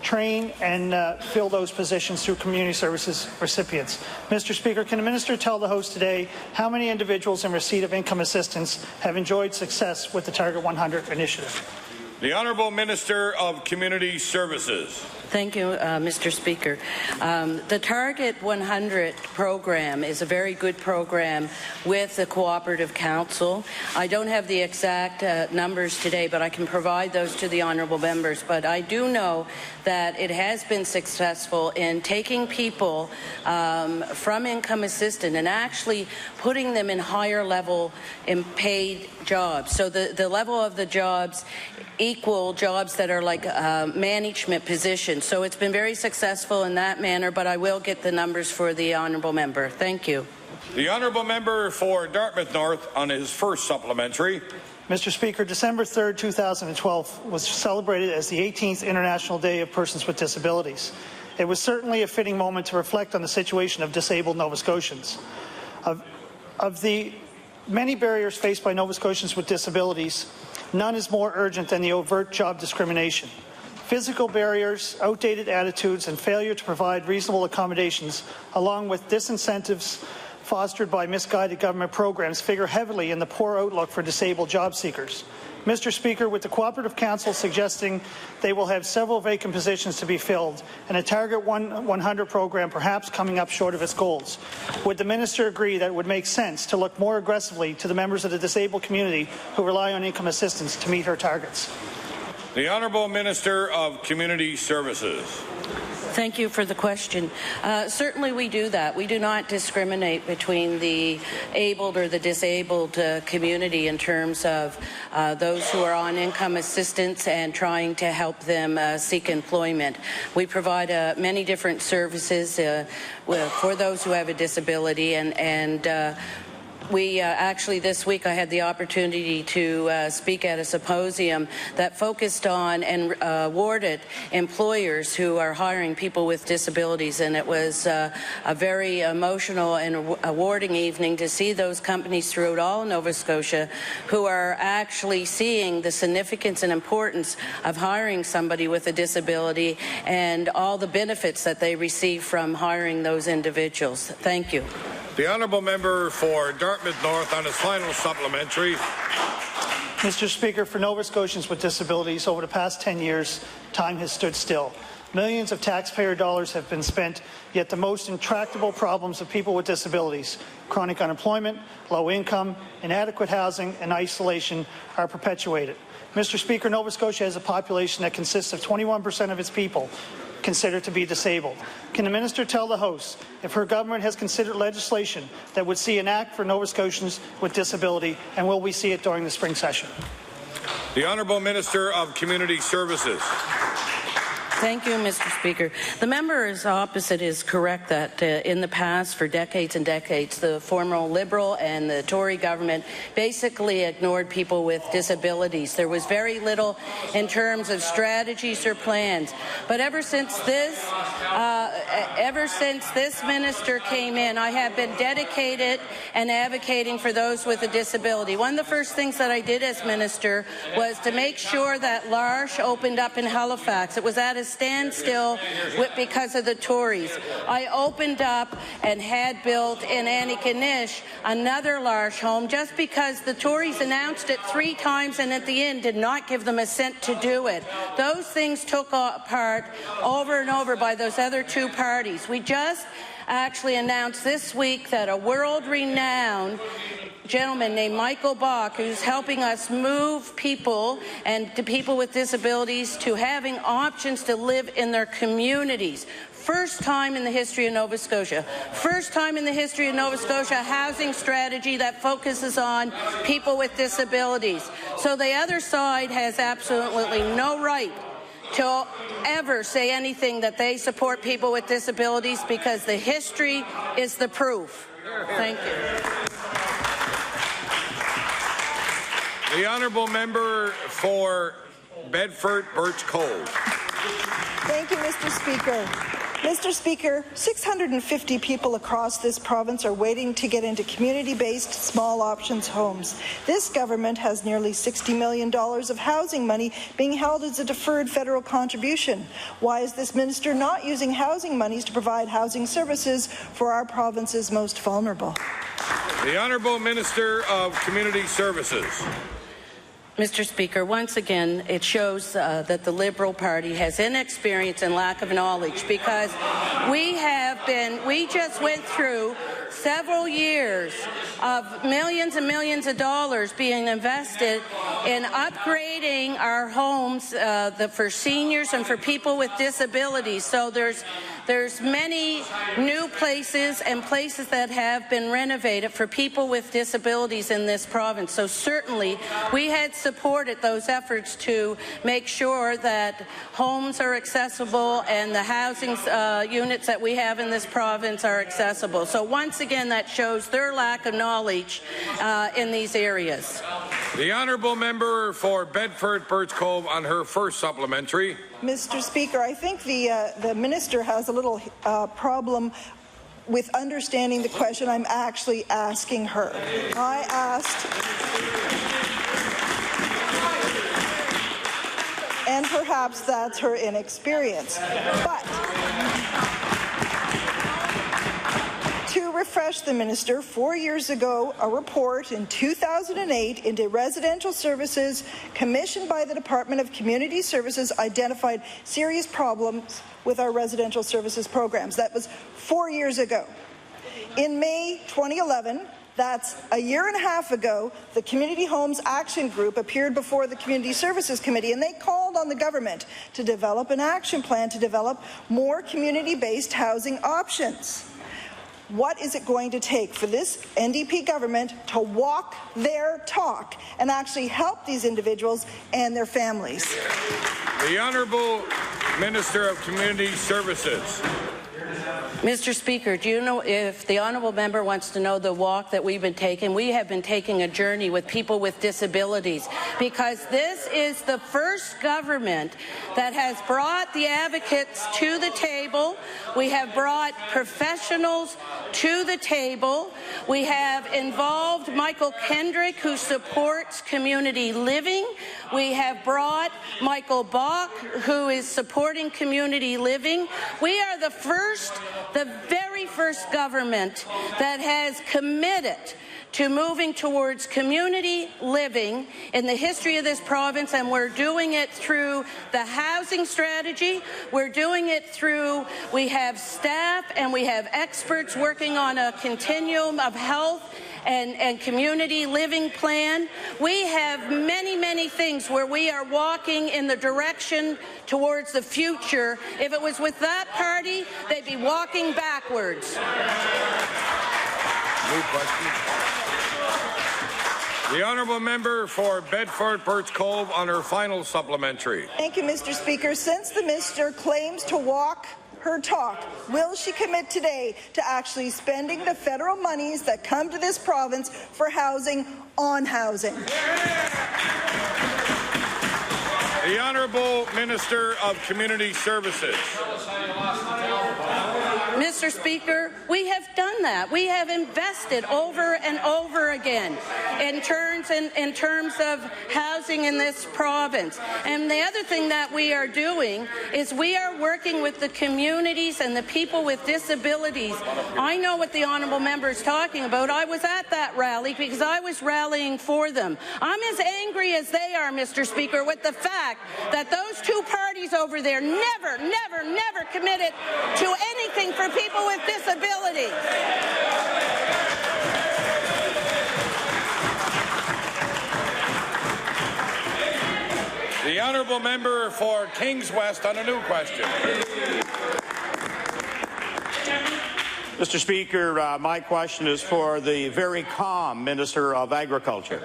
train and fill those positions through community services recipients. Mr. Speaker, can the Minister tell the House today how many individuals in receipt of income assistance have enjoyed success with the Target 100 initiative? The Honourable Minister of Community Services. Thank you, Mr. Speaker. The Target 100 program is a very good program with the Cooperative Council. I don't have the exact numbers today, but I can provide those to the honourable members. But I do know that it has been successful in taking people from income assistance and actually putting them in higher level in paid jobs. So the level of the jobs equal jobs that are like management positions. So it's been very successful in that manner, but I will get the numbers for the honourable member. Thank you. The honourable member for Dartmouth North on his first supplementary. Mr. Speaker, December 3rd, 2012 was celebrated as the 18th International Day of Persons with Disabilities. It was certainly a fitting moment to reflect on the situation of disabled Nova Scotians. Of the many barriers faced by Nova Scotians with disabilities, none is more urgent than the overt job discrimination. Physical barriers, outdated attitudes, and failure to provide reasonable accommodations, along with disincentives fostered by misguided government programs, figure heavily in the poor outlook for disabled job seekers. Mr. Speaker, with the Cooperative Council suggesting they will have several vacant positions to be filled and a Target 100 program perhaps coming up short of its goals, would the Minister agree that it would make sense to look more aggressively to the members of the disabled community who rely on income assistance to meet her targets? The Honourable Minister of Community Services. Thank you for the question. Certainly we do that. We do not discriminate between the abled or the disabled community in terms of those who are on income assistance and trying to help them seek employment. We provide many different services for those who have a disability, and we actually this week I had the opportunity to speak at a symposium that focused on and awarded employers who are hiring people with disabilities, and it was a very emotional and awarding evening to see those companies throughout all Nova Scotia who are actually seeing the significance and importance of hiring somebody with a disability and all the benefits that they receive from hiring those individuals. Thank you. The honourable member for Dartmouth North on his final supplementary. Mr. Speaker, for Nova Scotians with disabilities, over the past 10 years, time has stood still. Millions of taxpayer dollars have been spent, yet the most intractable problems of people with disabilities, chronic unemployment, low income, inadequate housing, and isolation are perpetuated. Mr. Speaker, Nova Scotia has a population that consists of 21% of its people considered to be disabled. Can the minister tell the House if her government has considered legislation that would see an act for Nova Scotians with disability, and will we see it during the spring session? The Honourable Minister of Community Services. Thank you, Mr. Speaker. The member is opposite is correct that in the past, for decades and decades, the former Liberal and the Tory government basically ignored people with disabilities. There was very little in terms of strategies or plans. But ever since this minister came in, I have been dedicated and advocating for those with a disability. One of the first things that I did as minister was to make sure that L'Arche opened up in Halifax. It was at a standstill because of the Tories. I opened up and had built in Antigonish another L'Arche home just because the Tories announced it 3 times and at the end did not give them a cent to do it. Those things took apart over and over by those other 2 parties. We just actually announced this week that a world-renowned gentleman named Michael Bach, who's helping us move people and to people with disabilities to having options to live in their communities. First time in the history of Nova Scotia. First time in the history of Nova Scotia, a housing strategy that focuses on people with disabilities. So the other side has absolutely no right to ever say anything that they support people with disabilities, because the history is the proof. Thank you. The honourable member for Bedford Birch Cove. Thank you, Mr. Speaker. Mr. Speaker, 650 people across this province are waiting to get into community-based small options homes. This government has nearly $60 million of housing money being held as a deferred federal contribution. Why is this minister not using housing monies to provide housing services for our province's most vulnerable? The Honourable Minister of Community Services. Mr. Speaker, once again, it shows that the Liberal Party has inexperience and lack of knowledge, because we just went through several years of millions and millions of dollars being invested in upgrading our homes for seniors and for people with disabilities. So there's many new places and places that have been renovated for people with disabilities in this province. So certainly we had supported those efforts to make sure that homes are accessible and the housing units that we have in this province are accessible. So once again, that shows their lack of knowledge in these areas. The honourable member for Bedford Birch Cove on her first supplementary. Mr. Speaker, I think the minister has a little problem with understanding the question I'm actually asking her. I asked, and perhaps that's her inexperience, but to refresh the minister, 4 years ago, a report in 2008 into residential services commissioned by the Department of Community Services identified serious problems with our residential services programs. That was 4 years ago. In May 2011, That's a year and a half ago, the Community Homes Action Group appeared before the Community Services Committee, and they called on the government to develop an action plan to develop more community-based housing options. What is it going to take for this NDP government to walk their talk and actually help these individuals and their families? The Honourable Minister of Community Services. Mr. Speaker, do you know, if the honourable member wants to know the walk that we've been taking, we have been taking a journey with people with disabilities, because this is the first government that has brought the advocates to the table. We have brought professionals to the table. We have involved Michael Kendrick, who supports community living. We have brought Michael Bach, who is supporting community living. We are the very first government that has committed to moving towards community living in the history of this province, and we're doing it through the housing strategy. We're doing it through, we have staff and we have experts working on a continuum of health and community living plan. We have many, many things where we are walking in the direction towards the future. If it was with that party, they'd be walking backwards. New question. The Honourable Member for Bedford-Birch Cove on her final supplementary. Thank you, Mr. Speaker. Since the minister claims to walk her talk, will she commit today to actually spending the federal monies that come to this province for housing on housing? The Honourable Minister of Community Services. Mr. Speaker, we have done that. We have invested over and over again in terms of housing in this province. And the other thing that we are doing is we are working with the communities and the people with disabilities. I know what the honourable member is talking about. I was at that rally because I was rallying for them. I'm as angry as they are, Mr. Speaker, with the fact that those two parties over there never committed to anything for people with disabilities. The Honourable Member for Kings West on a new question. Mr. Speaker, my question is for the very calm Minister of Agriculture.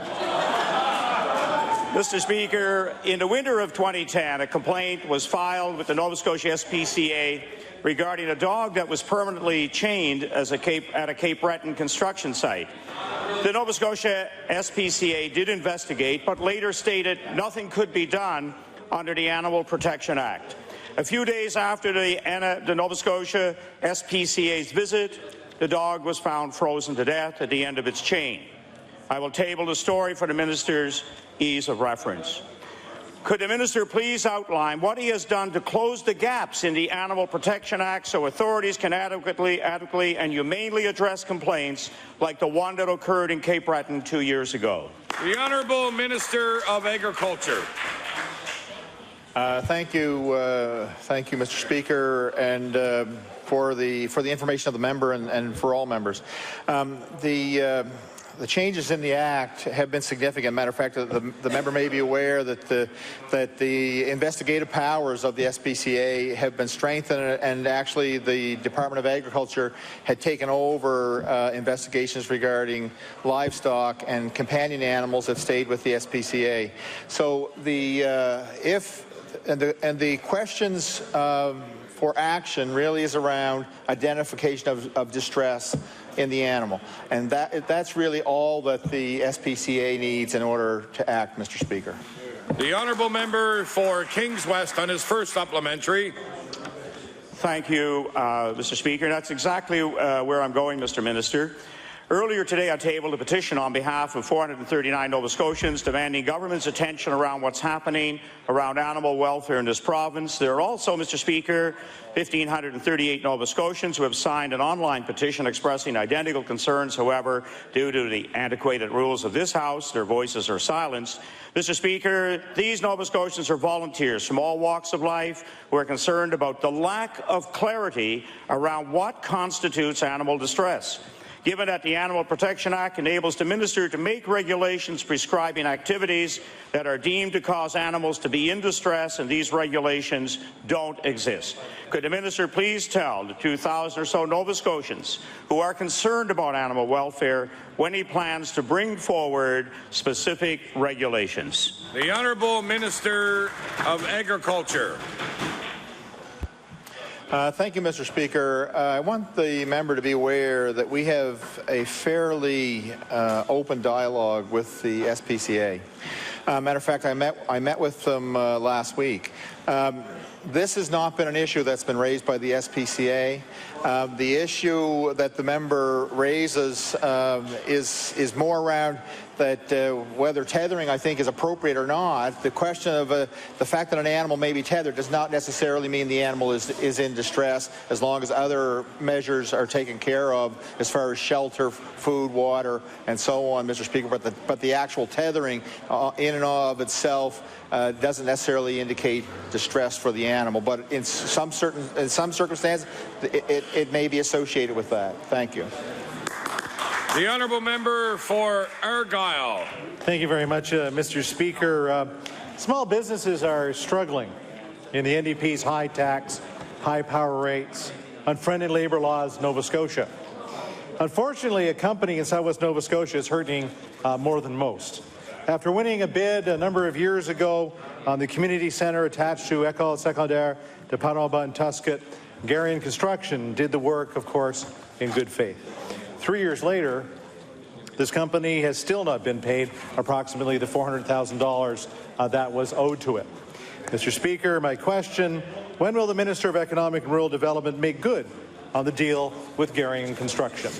Mr. Speaker, in the winter of 2010, a complaint was filed with the Nova Scotia SPCA regarding a dog that was permanently chained at a Cape Breton construction site. The Nova Scotia SPCA did investigate, but later stated nothing could be done under the Animal Protection Act. A few days after the Nova Scotia SPCA's visit, the dog was found frozen to death at the end of its chain. I will table the story for the minister's ease of reference. Could the minister please outline what he has done to close the gaps in the Animal Protection Act so authorities can adequately and humanely address complaints like the one that occurred in Cape Breton 2 years ago? The Honourable Minister of Agriculture. Thank you, Mr. Speaker, and for the information of the member and for all members. The changes in the Act have been significant. Matter of fact, the member may be aware that the investigative powers of the SPCA have been strengthened, and actually the Department of Agriculture had taken over investigations regarding livestock and companion animals that stayed with the SPCA. So the questions for action really is around identification of distress in the animal, and that's really all that the SPCA needs in order to act, Mr. Speaker. The Honourable Member for Kings West on his first supplementary. Thank you, Mr. Speaker. That's exactly where I'm going, Mr. Minister. Earlier today, I tabled a petition on behalf of 439 Nova Scotians demanding government's attention around what's happening around animal welfare in this province. There are also, Mr. Speaker, 1,538 Nova Scotians who have signed an online petition expressing identical concerns. However, due to the antiquated rules of this House, their voices are silenced. Mr. Speaker, these Nova Scotians are volunteers from all walks of life who are concerned about the lack of clarity around what constitutes animal distress. given that the Animal Protection Act enables the minister to make regulations prescribing activities that are deemed to cause animals to be in distress, and these regulations don't exist. Could the minister please tell the 2,000 or so Nova Scotians who are concerned about animal welfare when he plans to bring forward specific regulations? The Honourable Minister of Agriculture. Thank you, Mr. Speaker. I want the member to be aware that we have a fairly open dialogue with the SPCA. Matter of fact, I met with them last week. This has not been an issue that's been raised by the SPCA. The issue that the member raises is more around that whether tethering, I think, is appropriate or not. The question of the fact that an animal may be tethered does not necessarily mean the animal is in distress, as long as other measures are taken care of as far as shelter, food, water, and so on, Mr. Speaker. But the actual tethering in and of itself doesn't necessarily indicate distress for the animal. But in some circumstances, it may be associated with that. Thank you. The Honourable Member for Argyle. Thank you very much, Mr. Speaker. Small businesses are struggling in the NDP's high tax, high power rates, unfriendly labour laws, Nova Scotia. Unfortunately, a company in southwest Nova Scotia is hurting more than most. After winning a bid a number of years ago on the community centre attached to École Secondaire de Paromba and Tuscot, Garian Construction did the work, of course, in good faith. 3 years later, this company has still not been paid approximately the $400,000 that was owed to it. Mr. Speaker, my question, when will the Minister of Economic and Rural Development make good on the deal with Garian Construction?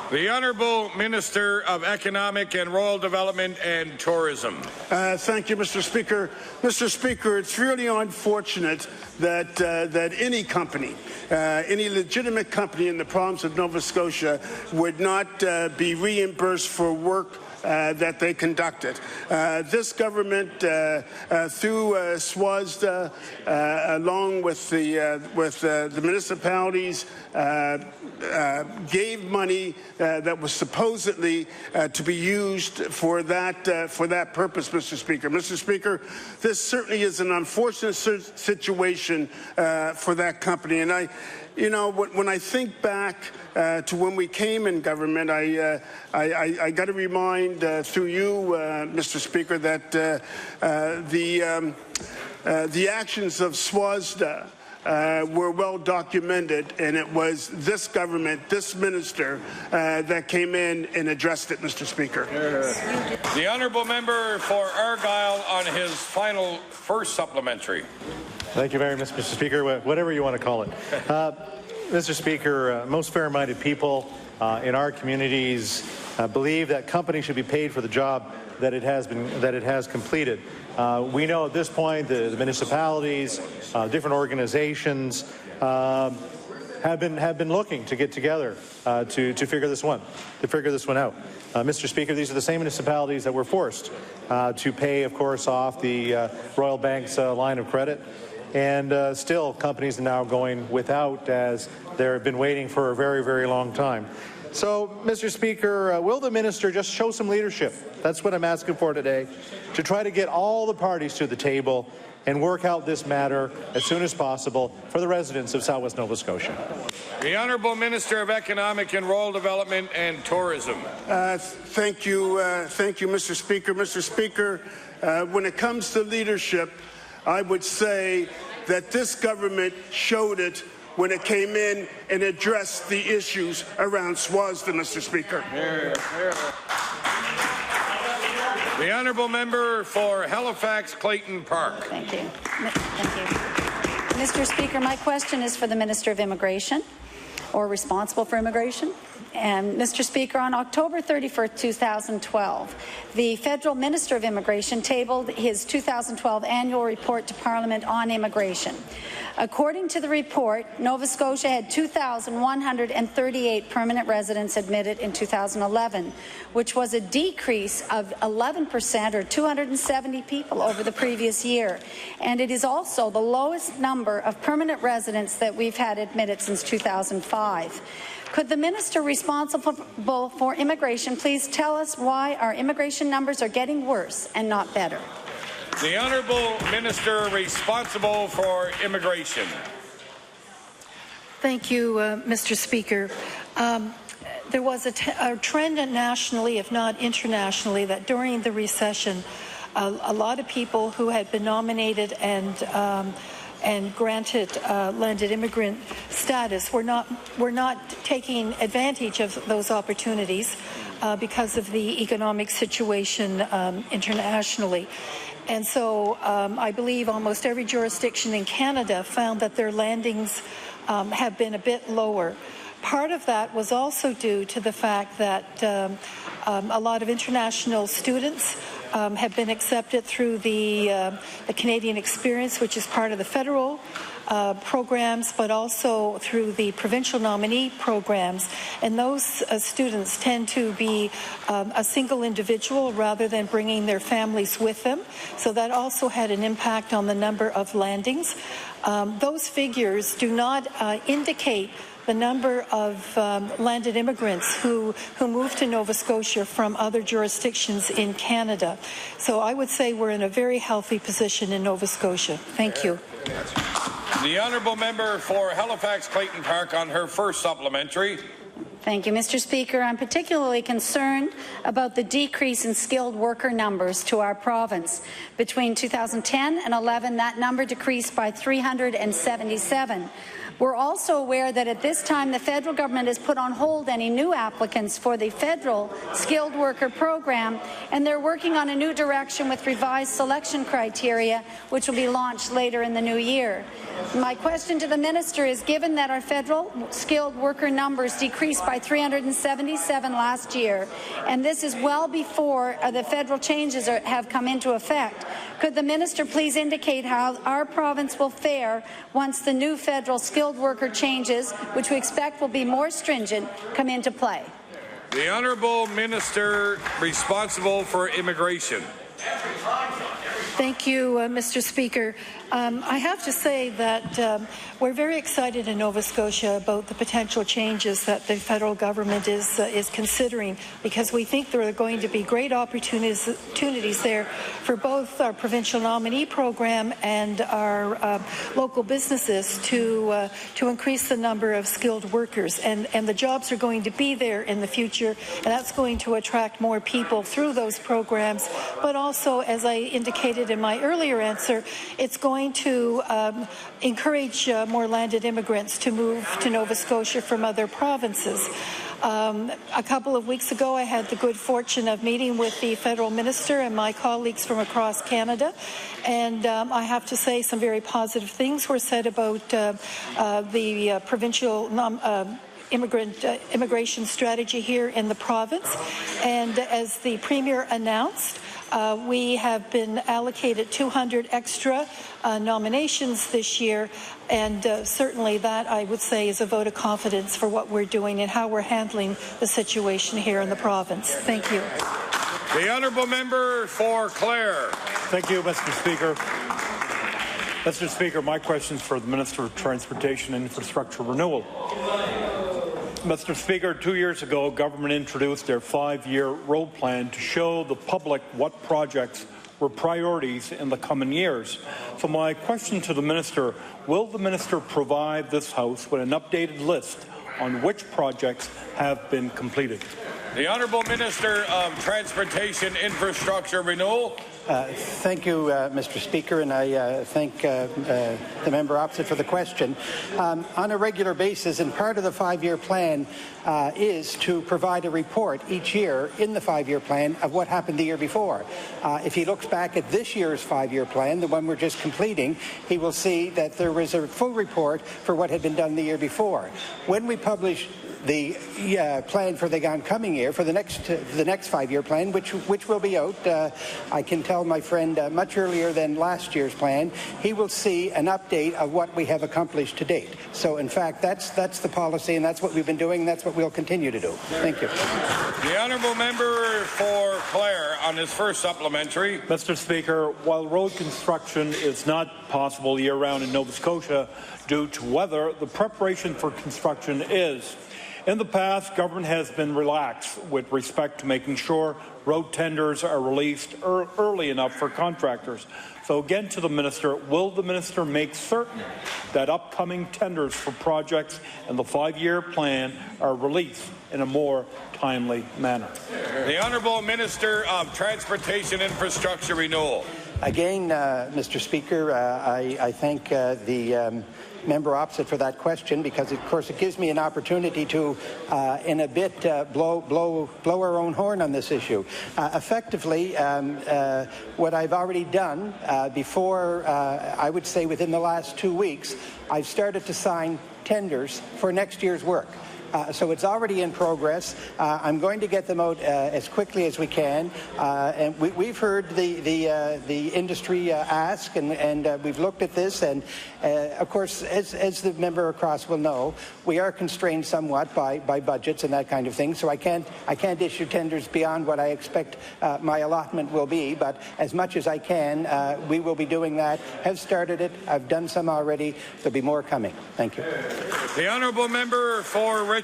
The Honourable Minister of Economic and Rural Development and Tourism. Thank you, Mr. Speaker. Mr. Speaker, it's really unfortunate that any company, any legitimate company in the province of Nova Scotia would not be reimbursed for work that they conducted. This government, through SWASDA, along with the municipalities, gave money that was supposedly to be used for that purpose, Mr. Speaker. Mr. Speaker, this certainly is an unfortunate situation for that company, and when I think back to when we came in government, I got to remind through you, Mr. Speaker, that the actions of SWASDA were well documented, and it was this government, this minister, that came in and addressed it, Mr. Speaker. The Honourable Member for Argyle on his final first supplementary. Thank you very much, Mr. Speaker, whatever you want to call it. Mr. Speaker, most fair-minded people in our communities believe that companies should be paid for the job that it has completed. We know at this point the municipalities, different organizations have been looking to get together to figure this one out. Mr. Speaker, these are the same municipalities that were forced to pay, of course, off the Royal Bank's line of credit. And still, companies are now going without, as they've been waiting for a very, very long time. So, Mr. Speaker, will the minister just show some leadership? That's what I'm asking for today, to try to get all the parties to the table and work out this matter as soon as possible for the residents of southwest Nova Scotia. The Honourable Minister of Economic and Rural Development and Tourism. Thank you, Mr. Speaker. Mr. Speaker, when it comes to leadership, I would say that this government showed it when it came in and addressed the issues around SWASDA, Mr. Speaker. The Honourable Member for Halifax Clayton Park. Thank you. Mr. Speaker, my question is for the Minister of Immigration, or responsible for immigration. And Mr. Speaker, on October 31st, 2012, the Federal Minister of Immigration tabled his 2012 annual report to Parliament on immigration. According to the report, Nova Scotia had 2,138 permanent residents admitted in 2011, which was a decrease of 11%, or 270 people, over the previous year. And it is also the lowest number of permanent residents that we've had admitted since 2005. Could the minister responsible for immigration please tell us why our immigration numbers are getting worse and not better? The Honourable Minister responsible for immigration. Thank you, Mr. Speaker. There was a trend nationally, if not internationally, that during the recession, a lot of people who had been nominated and granted landed immigrant status were not taking advantage of those opportunities because of the economic situation internationally. And so I believe almost every jurisdiction in Canada found that their landings have been a bit lower. Part of that was also due to the fact that a lot of international students have been accepted through the Canadian Experience, which is part of the federal programs, but also through the provincial nominee programs. And those students tend to be a single individual rather than bringing their families with them. So that also had an impact on the number of landings. Those figures do not indicate the number of landed immigrants who moved to Nova Scotia from other jurisdictions in Canada. So I would say we're in a very healthy position in Nova Scotia. Thank you. The Honourable Member for Halifax-Clayton Park on her first supplementary. Thank you, Mr. Speaker. I'm particularly concerned about the decrease in skilled worker numbers to our province. Between 2010 and 11, that number decreased by 377. We're also aware that at this time the federal government has put on hold any new applicants for the federal skilled worker program, and they're working on a new direction with revised selection criteria, which will be launched later in the new year. My question to the minister is, given that our federal skilled worker numbers decreased by 377 last year, and this is well before the federal changes have come into effect, could the minister please indicate how our province will fare once the new federal skilled worker changes, which we expect will be more stringent, come into play? The Honourable Minister responsible for immigration. Thank you, Mr. Speaker. I have to say that we're very excited in Nova Scotia about the potential changes that the federal government is considering, because we think there are going to be great opportunities there for both our provincial nominee program and our local businesses to increase the number of skilled workers. And the jobs are going to be there in the future, and that's going to attract more people through those programs. But also, as I indicated in my earlier answer, it's going to encourage more landed immigrants to move to Nova Scotia from other provinces. A couple of weeks ago, I had the good fortune of meeting with the federal minister and my colleagues from across Canada, and I have to say some very positive things were said about the provincial immigration strategy here in the province. And as the Premier announced, we have been allocated 200 extra nominations this year, and certainly that, I would say, is a vote of confidence for what we're doing and how we're handling the situation here in the province. Thank you. The Honourable Member for Clare. Thank you, Mr. Speaker. Mr. Speaker, my question is for the Minister of Transportation and Infrastructure Renewal. Mr. Speaker, 2 years ago, government introduced their 5-year road plan to show the public what projects were priorities in the coming years. So my question to the Minister, will the Minister provide this House with an updated list on which projects have been completed? The Honourable Minister of Transportation, Infrastructure Renewal. Thank you, Mr. Speaker, and I thank the member opposite for the question. On a regular basis, and part of the 5-year plan is to provide a report each year in the 5-year plan of what happened the year before. If he looks back at this year's 5-year plan, the one we're just completing, he will see that there was a full report for what had been done the year before. When we publish the plan for the oncoming year, for the next 5-year plan, which will be out, I can tell my friend much earlier than last year's plan, he will see an update of what we have accomplished to date. So, in fact, that's the policy, and that's what we've been doing, and that's what we'll continue to do. Thank you. The Honourable Member for Clare on his first supplementary. Mr. Speaker, while road construction is not possible year-round in Nova Scotia due to weather, the preparation for construction is. In the past, government has been relaxed with respect to making sure road tenders are released early enough for contractors. So again to the Minister, will the Minister make certain that upcoming tenders for projects and the 5-year plan are released in a more timely manner? The Honourable Minister of Transportation Infrastructure Renewal. Again, Mr. Speaker, I thank the member opposite for that question, because of course it gives me an opportunity to in a bit blow our own horn on this issue. Effectively, what I've already done before, I would say within the last 2 weeks, I've started to sign tenders for next year's work. So it's already in progress. I'm going to get them out as quickly as we can. And we've heard the industry ask, and we've looked at this. And of course, as the member across will know, we are constrained somewhat by budgets and that kind of thing. So I can't issue tenders beyond what I expect my allotment will be. But as much as I can, we will be doing that. Have started it. I've done some already. There'll be more coming. Thank you. The honourable member for Richmond.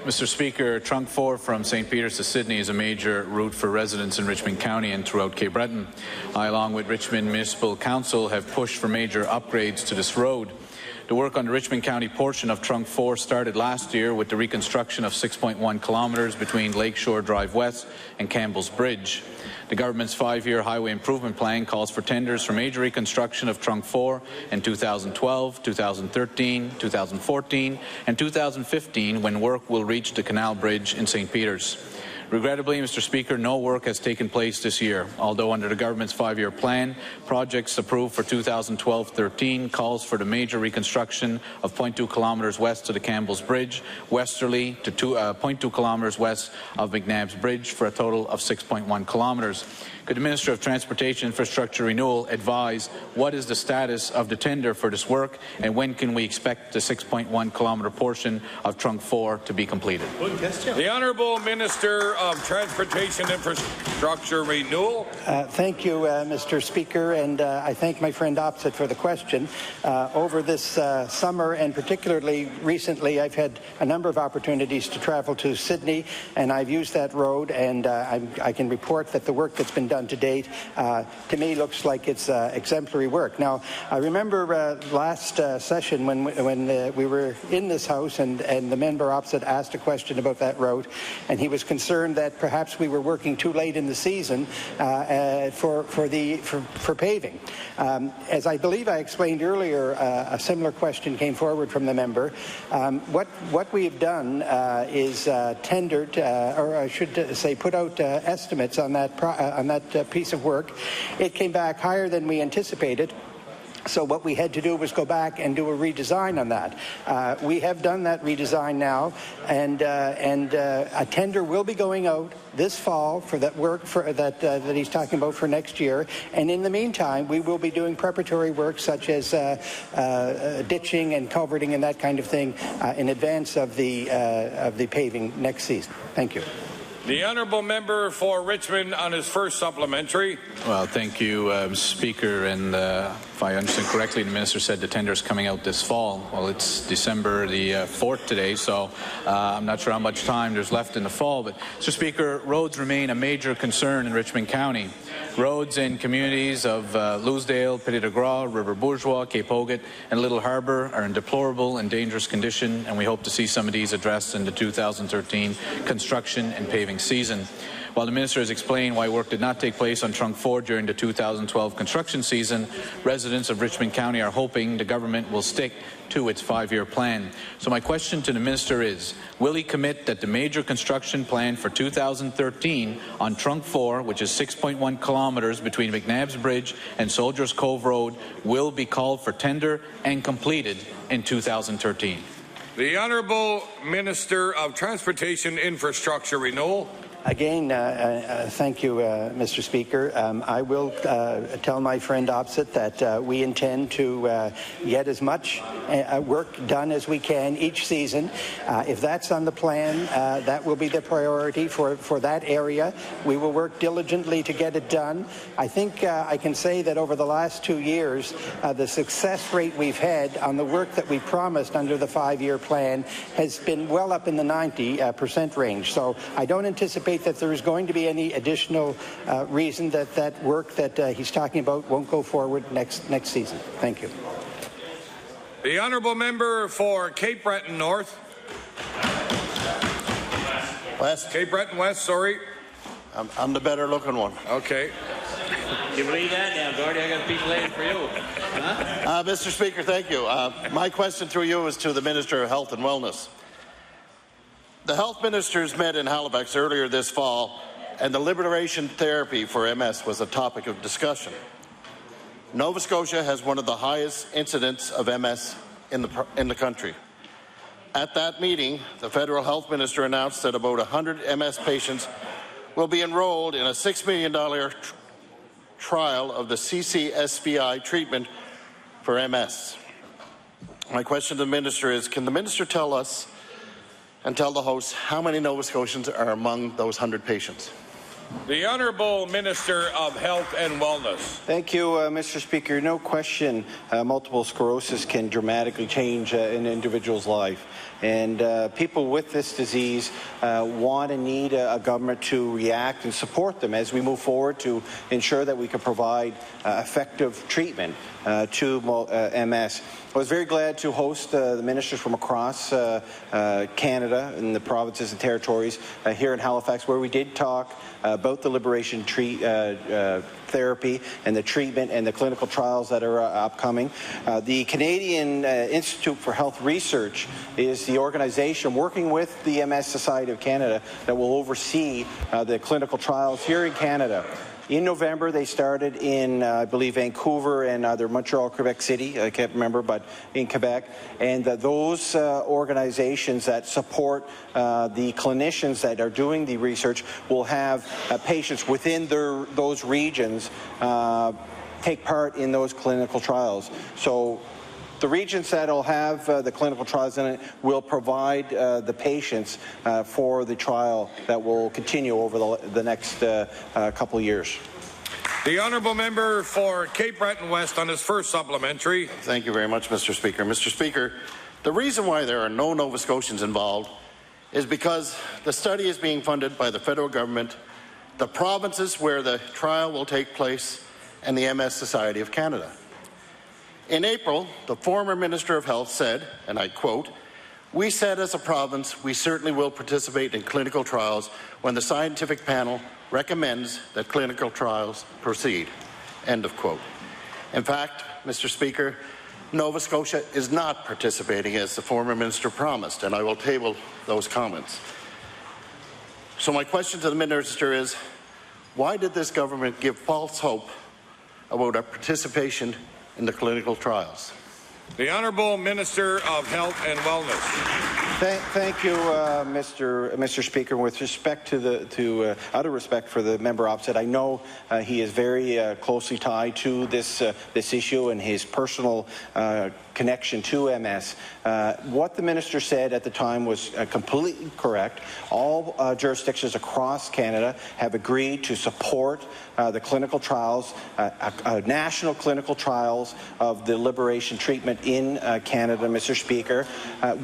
Mr. Speaker, Trunk 4 from St. Peter's to Sydney is a major route for residents in Richmond County and throughout Cape Breton. I, along with Richmond Municipal Council, have pushed for major upgrades to this road. The work on the Richmond County portion of Trunk 4 started last year with the reconstruction of 6.1 kilometres between Lakeshore Drive West and Campbell's Bridge. The government's 5-year highway improvement plan calls for tenders for major reconstruction of Trunk 4 in 2012, 2013, 2014 and 2015, when work will reach the Canal Bridge in St. Peter's. Regrettably, Mr. Speaker, no work has taken place this year, although under the government's 5-year plan, projects approved for 2012-13 calls for the major reconstruction of 0.2 kilometres west of the Campbell's Bridge, westerly to 0.2 kilometres west of McNabb's Bridge, for a total of 6.1 kilometres. Could the Minister of Transportation Infrastructure Renewal advise what is the status of the tender for this work, and when can we expect the 6.1 kilometre portion of Trunk 4 to be completed? The Honourable Minister of Transportation Infrastructure Renewal. Thank you, Mr. Speaker, and I thank my friend opposite for the question. Over this summer, and particularly recently, I've had a number of opportunities to travel to Sydney, and I've used that road, and I can report that the work that's been done to date, to me, looks like it's exemplary work. Now, I remember last session when we were in this House, and the member opposite asked a question about that road, and he was concerned that perhaps we were working too late in the season for paving. As I believe I explained earlier, a similar question came forward from the member. What we have done is tendered, or I should say, put out estimates on that piece of work. It came back higher than we anticipated. So what we had to do was go back and do a redesign on that. We have done that redesign now, and a tender will be going out this fall for that work that he's talking about for next year. And in the meantime, we will be doing preparatory work such as ditching and culverting and that kind of thing in advance of the paving next season. Thank you. The honourable member for Richmond on his first supplementary. Well, thank you, Speaker. And if I understand correctly, the Minister said the tender is coming out this fall. Well, it's December the 4th today, so I'm not sure how much time there's left in the fall. But, Mr. Speaker, roads remain a major concern in Richmond County. Roads in communities of Louisdale, Petit de Gras, River Bourgeois, Cape Hogat and Little Harbour are in deplorable and dangerous condition, and we hope to see some of these addressed in the 2013 construction and paving season. While the Minister has explained why work did not take place on Trunk 4 during the 2012 construction season, residents of Richmond County are hoping the government will stick to its 5-year plan. So my question to the Minister is, will he commit that the major construction plan for 2013 on Trunk 4, which is 6.1 kilometres between McNabb's Bridge and Soldiers Cove Road, will be called for tender and completed in 2013? The Honourable Minister of Transportation Infrastructure Renewal. Again, thank you, Mr. Speaker. I will tell my friend opposite that we intend to get as much work done as we can each season. If that's on the plan, that will be the priority for that area. We will work diligently to get it done. I think I can say that over the last 2 years, the success rate we've had on the work that we promised under the 5-year plan has been well up in the 90% range. So I don't anticipate that there is going to be any additional reason that that work that he's talking about won't go forward next season. Thank you. The honourable member for Cape Breton North. West. Cape Breton West, sorry. I'm the better looking one. Okay. You believe that now, Gordy? I got people waiting for you. Huh? Mr. Speaker, thank you. My question through you is to the Minister of Health and Wellness. The health ministers met in Halifax earlier this fall, and the liberation therapy for MS was a topic of discussion. Nova Scotia has one of the highest incidents of MS in the country. At that meeting, the federal health minister announced that about 100 MS patients will be enrolled in a $6 million trial of the CCSBI treatment for MS. My question to the minister is, can the minister tell us and tell the host how many Nova Scotians are among those 100 patients? The Honourable Minister of Health and Wellness. Thank you, Mr. Speaker. No question, multiple sclerosis can dramatically change an individual's life. And people with this disease want and need a government to react and support them as we move forward to ensure that we can provide effective treatment to MS. I was very glad to host the ministers from across Canada and the provinces and territories here in Halifax, where we did talk about the liberation therapy and the treatment and the clinical trials that are upcoming. The Canadian Institute for Health Research is the organization working with the MS Society of Canada that will oversee the clinical trials here in Canada. In November, they started in, I believe, Vancouver and either Montreal or Quebec City. I can't remember, but in Quebec. And those organizations that support the clinicians that are doing the research will have patients within those regions take part in those clinical trials. So the regions that will have the clinical trials in it will provide the patients for the trial that will continue over the next couple of years. The honourable member for Cape Breton West on his first supplementary. Thank you very much, Mr. Speaker. Mr. Speaker, the reason why there are no Nova Scotians involved is because the study is being funded by the federal government, the provinces where the trial will take place, and the MS Society of Canada. In April, the former Minister of Health said, and I quote, "We said as a province we certainly will participate in clinical trials when the scientific panel recommends that clinical trials proceed." End of quote. In fact, Mr. Speaker, Nova Scotia is not participating as the former minister promised, and I will table those comments. So my question to the minister is, why did this government give false hope about our participation in the clinical trials? The Honourable Minister of Health and Wellness. Thank you, Mr. Speaker. With respect to out of respect for the member opposite, I know he is very closely tied to this issue and his personal connection to MS. What the minister said at the time was completely correct. All jurisdictions across Canada have agreed to support the clinical trials, national clinical trials of the liberation treatment in Canada, Mr. Speaker.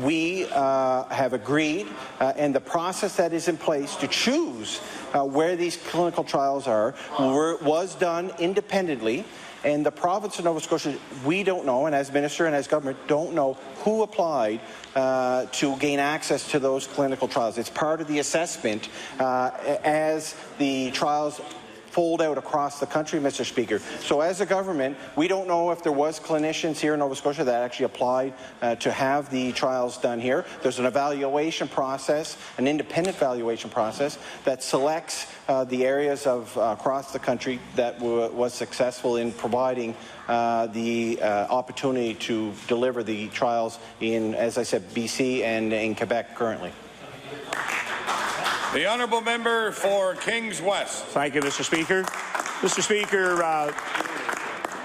We have agreed, and the process that is in place to choose where these clinical trials are was done independently. And the province of Nova Scotia, we don't know, and as minister and as government, don't know who applied to gain access to those clinical trials. It's part of the assessment as the trials fold out across the country, Mr. Speaker. So as a government, we don't know if there was clinicians here in Nova Scotia that actually applied to have the trials done here. There's an evaluation process, an independent evaluation process that selects the areas of across the country that was successful in providing the opportunity to deliver the trials in, as I said, BC and in Quebec currently. The honourable member for Kings West. Thank you, Mr. Speaker. Mr. Speaker,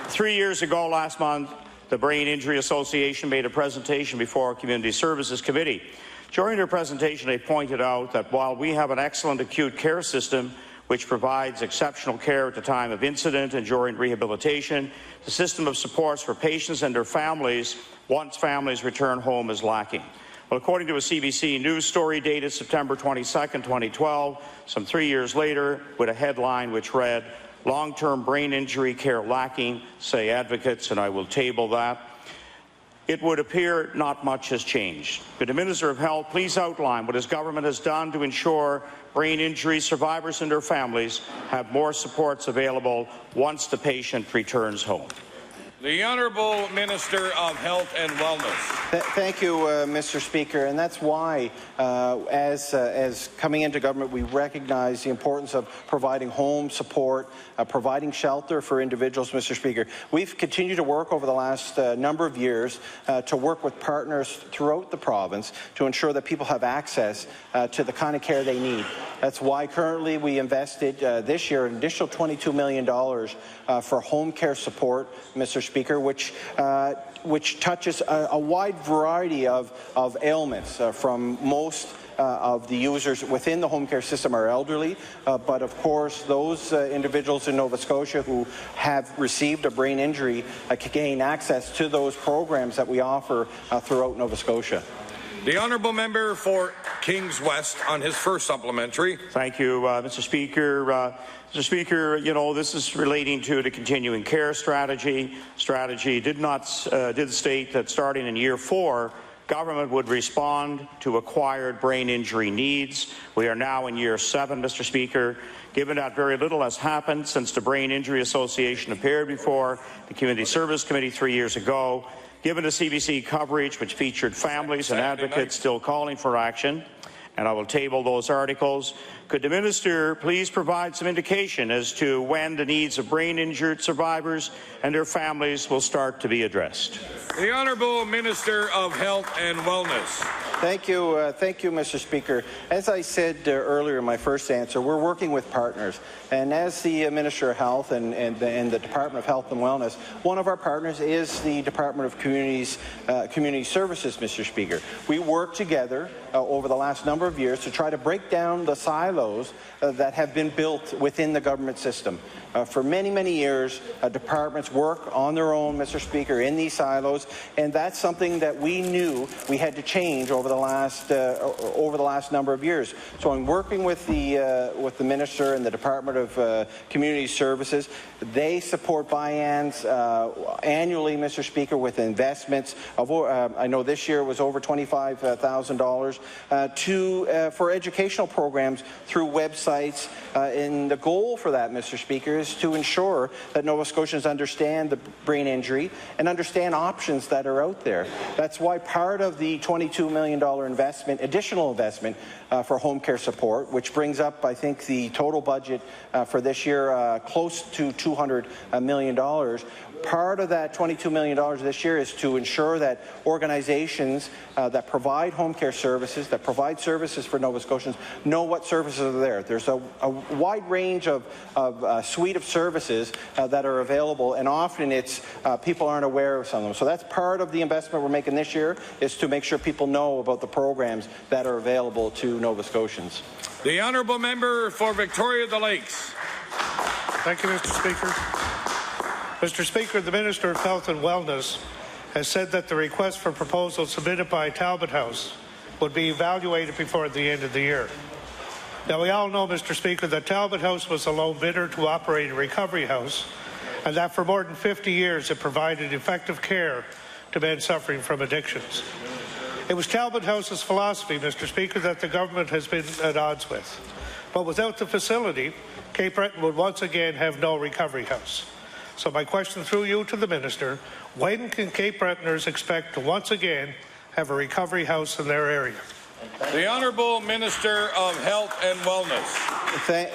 3 years ago last month, the Brain Injury Association made a presentation before our Community Services Committee. During their presentation, they pointed out that while we have an excellent acute care system which provides exceptional care at the time of incident and during rehabilitation, the system of supports for patients and their families once families return home is lacking. Well, according to a CBC News story dated September 22, 2012, some 3 years later, with a headline which read, "Long-term brain injury care lacking, say advocates," and I will table that, it would appear not much has changed. Could the Minister of Health please outline what his government has done to ensure brain injury survivors and their families have more supports available once the patient returns home? The Honourable Minister of Health and Wellness. Thank you, Mr. Speaker, and that's why, as coming into government, we recognize the importance of providing home support, providing shelter for individuals, Mr. Speaker. We've continued to work over the last number of years to work with partners throughout the province to ensure that people have access to the kind of care they need. That's why currently we invested this year an additional $22 million for home care support, Mr. Speaker, which touches a wide variety of ailments. From most of the users within the home care system are elderly, but of course those individuals in Nova Scotia who have received a brain injury can gain access to those programs that we offer throughout Nova Scotia. The honourable member for Kings West on his first supplementary. Thank you, Mr. Speaker. Mr. Speaker, you know, this is relating to the continuing care strategy. Strategy did state that starting in year 4, government would respond to acquired brain injury needs. We are now in year 7, Mr. Speaker. Given that very little has happened since the Brain Injury Association appeared before the Community Service Committee 3 years ago, given the CBC coverage which featured families and advocates still calling for action, and I will table those articles, could the Minister please provide some indication as to when the needs of brain-injured survivors and their families will start to be addressed? The Honourable Minister of Health and Wellness. Thank you, Mr. Speaker. As I said earlier in my first answer, we're working with partners. And as the Minister of Health and the Department of Health and Wellness, one of our partners is the Department of Community Services, Mr. Speaker. We work together over the last number of years to try to break down the silos that have been built within the government system. For many, many years, departments work on their own, Mr. Speaker, in these silos, and that's something that we knew we had to change over the last number of years. So I'm working with the Minister and the Department of Community Services. They support BIANs annually, Mr. Speaker, with investments of I know this year was over $25,000 for educational programs through websites. And the goal for that, Mr. Speaker, is to ensure that Nova Scotians understand the brain injury and understand options that are out there. That's why part of the $22 million additional investment for home care support, which brings up, I think, the total budget for this year close to $200 million. Part of that $22 million this year is to ensure that organizations that provide home care services, that provide services for Nova Scotians, know what services are there. There's a wide range of suite of services that are available, and often it's people aren't aware of some of them. So that's part of the investment we're making this year, is to make sure people know about the programs that are available to Nova Scotians. The honourable member for Victoria the Lakes. Thank you, Mr. Speaker. Mr. Speaker, the Minister of Health and Wellness has said that the request for proposals submitted by Talbot House would be evaluated before the end of the year. Now, we all know, Mr. Speaker, that Talbot House was the lone bidder to operate a recovery house, and that for more than 50 years it provided effective care to men suffering from addictions. It was Talbot House's philosophy, Mr. Speaker, that the government has been at odds with. But without the facility, Cape Breton would once again have no recovery house. So my question through you to the Minister, when can Cape Bretoners expect to once again have a recovery house in their area? The Honourable Minister of Health and Wellness.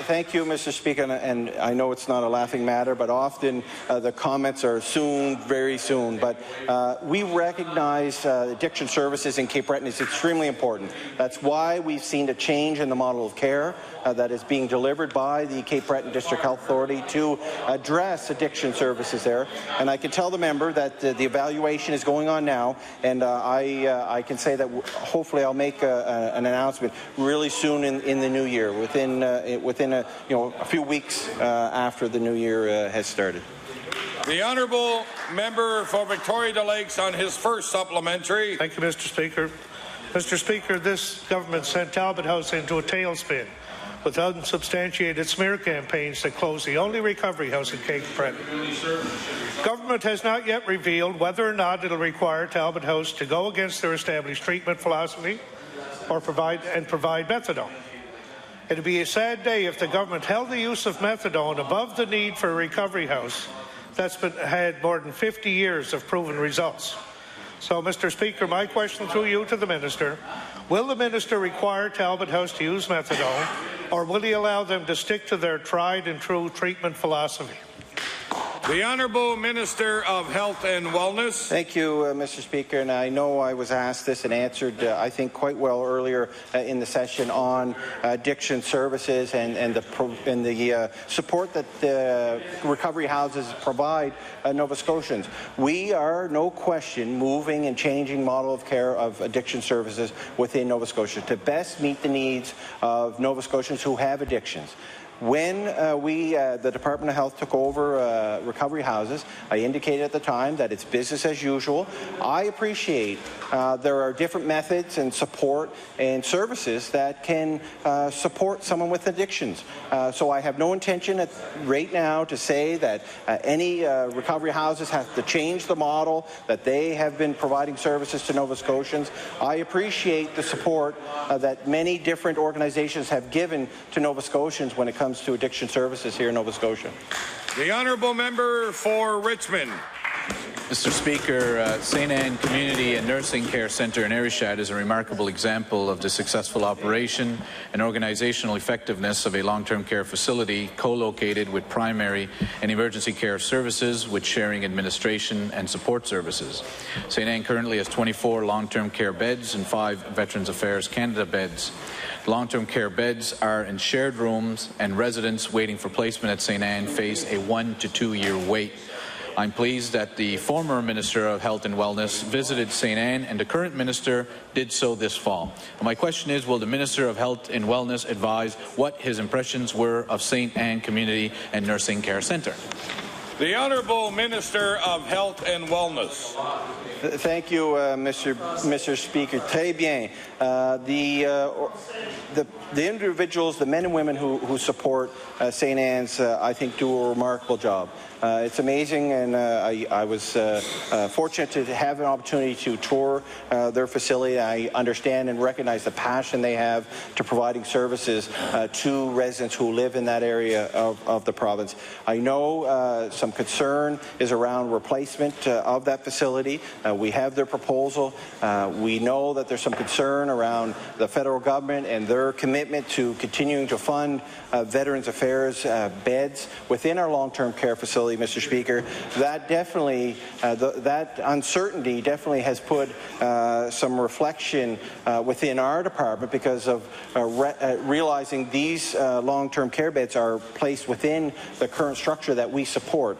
Thank you, Mr. Speaker, and I know it's not a laughing matter, but often the comments are soon, very soon. But we recognize addiction services in Cape Breton is extremely important. That's why we've seen a change in the model of care that is being delivered by the Cape Breton District Health Authority to address addiction services there. And I can tell the member that the evaluation is going on now, and I can say that hopefully I'll make an announcement really soon in the new year, within a few weeks after the new year has started. The Honourable Member for Victoria de Lakes on his first supplementary. Thank you, Mr. Speaker. Mr. Speaker, this government sent Talbot House into a tailspin with unsubstantiated smear campaigns that closed the only recovery house in Cape Breton. Government has not yet revealed whether or not it will require Talbot House to go against their established treatment philosophy or provide methadone. It would be a sad day if the government held the use of methadone above the need for a recovery house that's had more than 50 years of proven results. So, Mr. Speaker, my question through you to the Minister, will the Minister require Talbot House to use methadone, or will he allow them to stick to their tried and true treatment philosophy? The Honourable Minister of Health and Wellness. Thank you, Mr. Speaker. And I know I was asked this and answered, I think, quite well earlier in the session on addiction services and the support that the recovery houses provide Nova Scotians. We are, no question, moving and changing model of care of addiction services within Nova Scotia to best meet the needs of Nova Scotians who have addictions. When the Department of Health took over recovery houses, I indicated at the time that it's business as usual. I appreciate there are different methods and support and services that can support someone with addictions. So I have no intention right now to say that any recovery houses have to change the model that they have been providing services to Nova Scotians. I appreciate the support that many different organizations have given to Nova Scotians when it comes to addiction services here in Nova Scotia. The Honourable Member for Richmond. Mr. Speaker, St. Anne Community and Nursing Care Centre in Ayrshire is a remarkable example of the successful operation and organizational effectiveness of a long-term care facility co-located with primary and emergency care services with sharing administration and support services. St. Anne currently has 24 long-term care beds and 5 Veterans Affairs Canada beds. Long-term care beds are in shared rooms, and residents waiting for placement at St. Anne face a 1 to 2 year wait. I'm pleased that the former Minister of Health and Wellness visited St. Anne, and the current Minister did so this fall. My question is, will the Minister of Health and Wellness advise what his impressions were of St. Anne Community and Nursing Care Centre? The Honourable Minister of Health and Wellness. Thank you, Mr. Speaker. Très bien. The individuals, the men and women who support St. Anne's, I think, do a remarkable job. It's amazing, and I was fortunate to have an opportunity to tour their facility. I understand and recognize the passion they have to providing services to residents who live in that area of the province. I know some concern is around replacement of that facility. We have their proposal. We know that there's some concern around the federal government and their commitment to continuing to fund Veterans Affairs beds within our long-term care facility, Mr. Speaker. That definitely, that uncertainty definitely has put some reflection within our department because of realizing these long-term care beds are placed within the current structure that we support.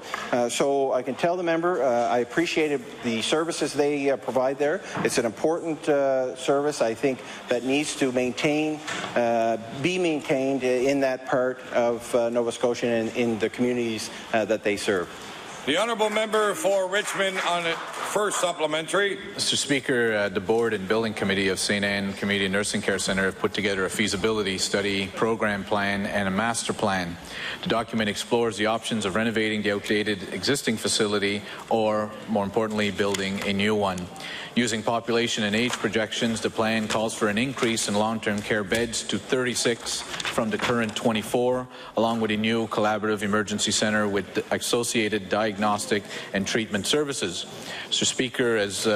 So I can tell the member I appreciated the services they provide there. It's an important service, I think, that needs to be maintained in that part of Nova Scotia and in the communities that they serve. The Honourable Member for Richmond on it first supplementary. Mr. Speaker, the Board and Building Committee of St. Anne Community Nursing Care Centre have put together a feasibility study, program plan and a master plan. The document explores the options of renovating the outdated existing facility or, more importantly, building a new one. Using population and age projections, the plan calls for an increase in long-term care beds to 36 from the current 24, along with a new collaborative emergency centre with associated diagnostic and treatment services. Mr. Speaker, as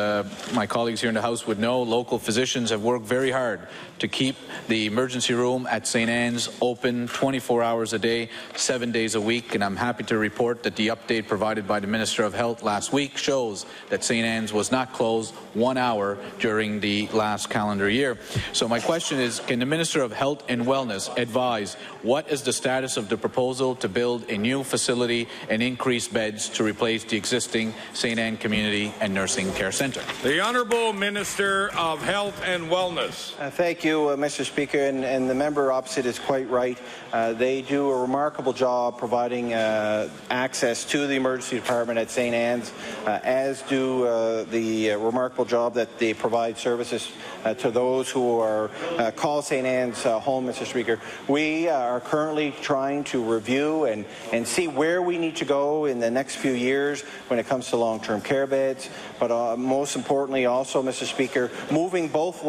my colleagues here in the House would know, local physicians have worked very hard to keep the emergency room at St. Anne's open 24 hours a day, 7 days a week, and I'm happy to report that the update provided by the Minister of Health last week shows that St. Anne's was not closed 1 hour during the last calendar year. So my question is, can the Minister of Health and Wellness advise what is the status of the proposal to build a new facility and increase beds to replace the existing St. Anne Community and Nursing Care Centre? The Honourable Minister of Health and Wellness. Thank you, Mr. Speaker, and the member opposite is quite right. They do a remarkable job providing access to the emergency department at St. Anne's, as do the remarkable job that they provide services to those who are call St. Anne's home, Mr. Speaker. We are currently trying to review and see where we need to go in the next few years when it comes to long-term care beds, but most importantly also, Mr. Speaker, moving both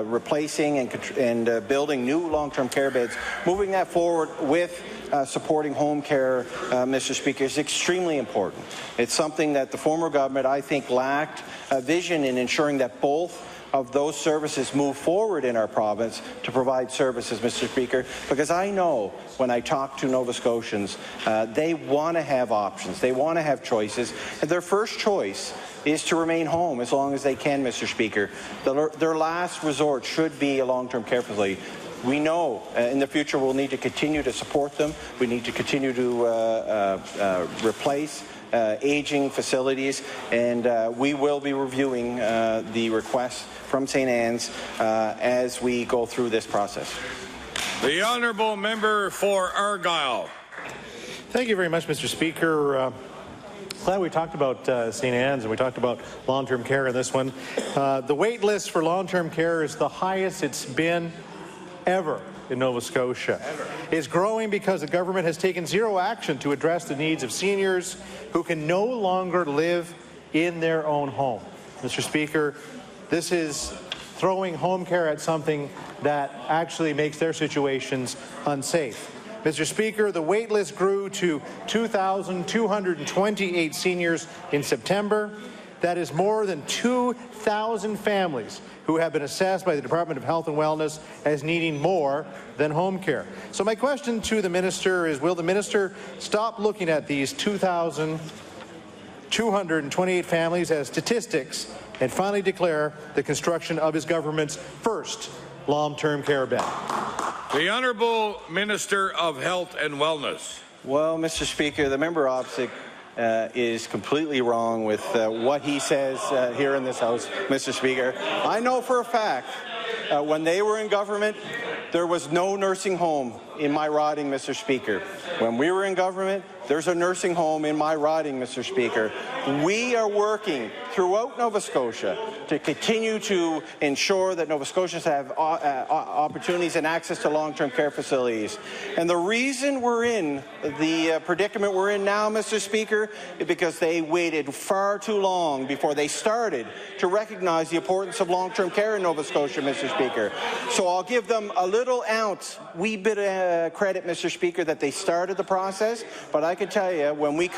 replacing and building new long-term care beds, moving that forward with supporting home care, Mr. Speaker, is extremely important. It's something that the former government, I think, lacked a vision in ensuring that both of those services move forward in our province to provide services, Mr. Speaker, because I know when I talk to Nova Scotians, they want to have options, they want to have choices, and their first choice is to remain home as long as they can, Mr. Speaker. Their last resort should be a long-term care facility. We know in the future we'll need to continue to support them. We need to continue to replace aging facilities, and we will be reviewing the requests from St. Anne's as we go through this process. The Honourable Member for Argyll. Thank you very much, Mr. Speaker. Glad we talked about St. Anne's and we talked about long-term care in this one. The wait list for long-term care is the highest it's been ever in Nova Scotia. It's growing because the government has taken zero action to address the needs of seniors who can no longer live in their own home. Mr. Speaker, this is throwing home care at something that actually makes their situations unsafe. Mr. Speaker, the wait list grew to 2,228 seniors in September. That is more than 2,000 families who have been assessed by the Department of Health and Wellness as needing more than home care. So my question to the minister is, will the minister stop looking at these 2,228 families as statistics and finally declare the construction of his government's first long-term care bed? The Honourable Minister of Health and Wellness. Well, Mr. Speaker, the member opposite is completely wrong with what he says here in this House, Mr. Speaker. I know for a fact when they were in government, there was no nursing home in my riding, Mr. Speaker. When we were in government, there's a nursing home in my riding, Mr. Speaker. We are working throughout Nova Scotia to continue to ensure that Nova Scotians have opportunities and access to long-term care facilities. And the reason we're in the predicament we're in now, Mr. Speaker, is because they waited far too long before they started to recognize the importance of long-term care in Nova Scotia, Mr. Speaker. So I'll give them a little ounce, wee bit of credit, Mr. Speaker, that they started the process. But I can tell you, when we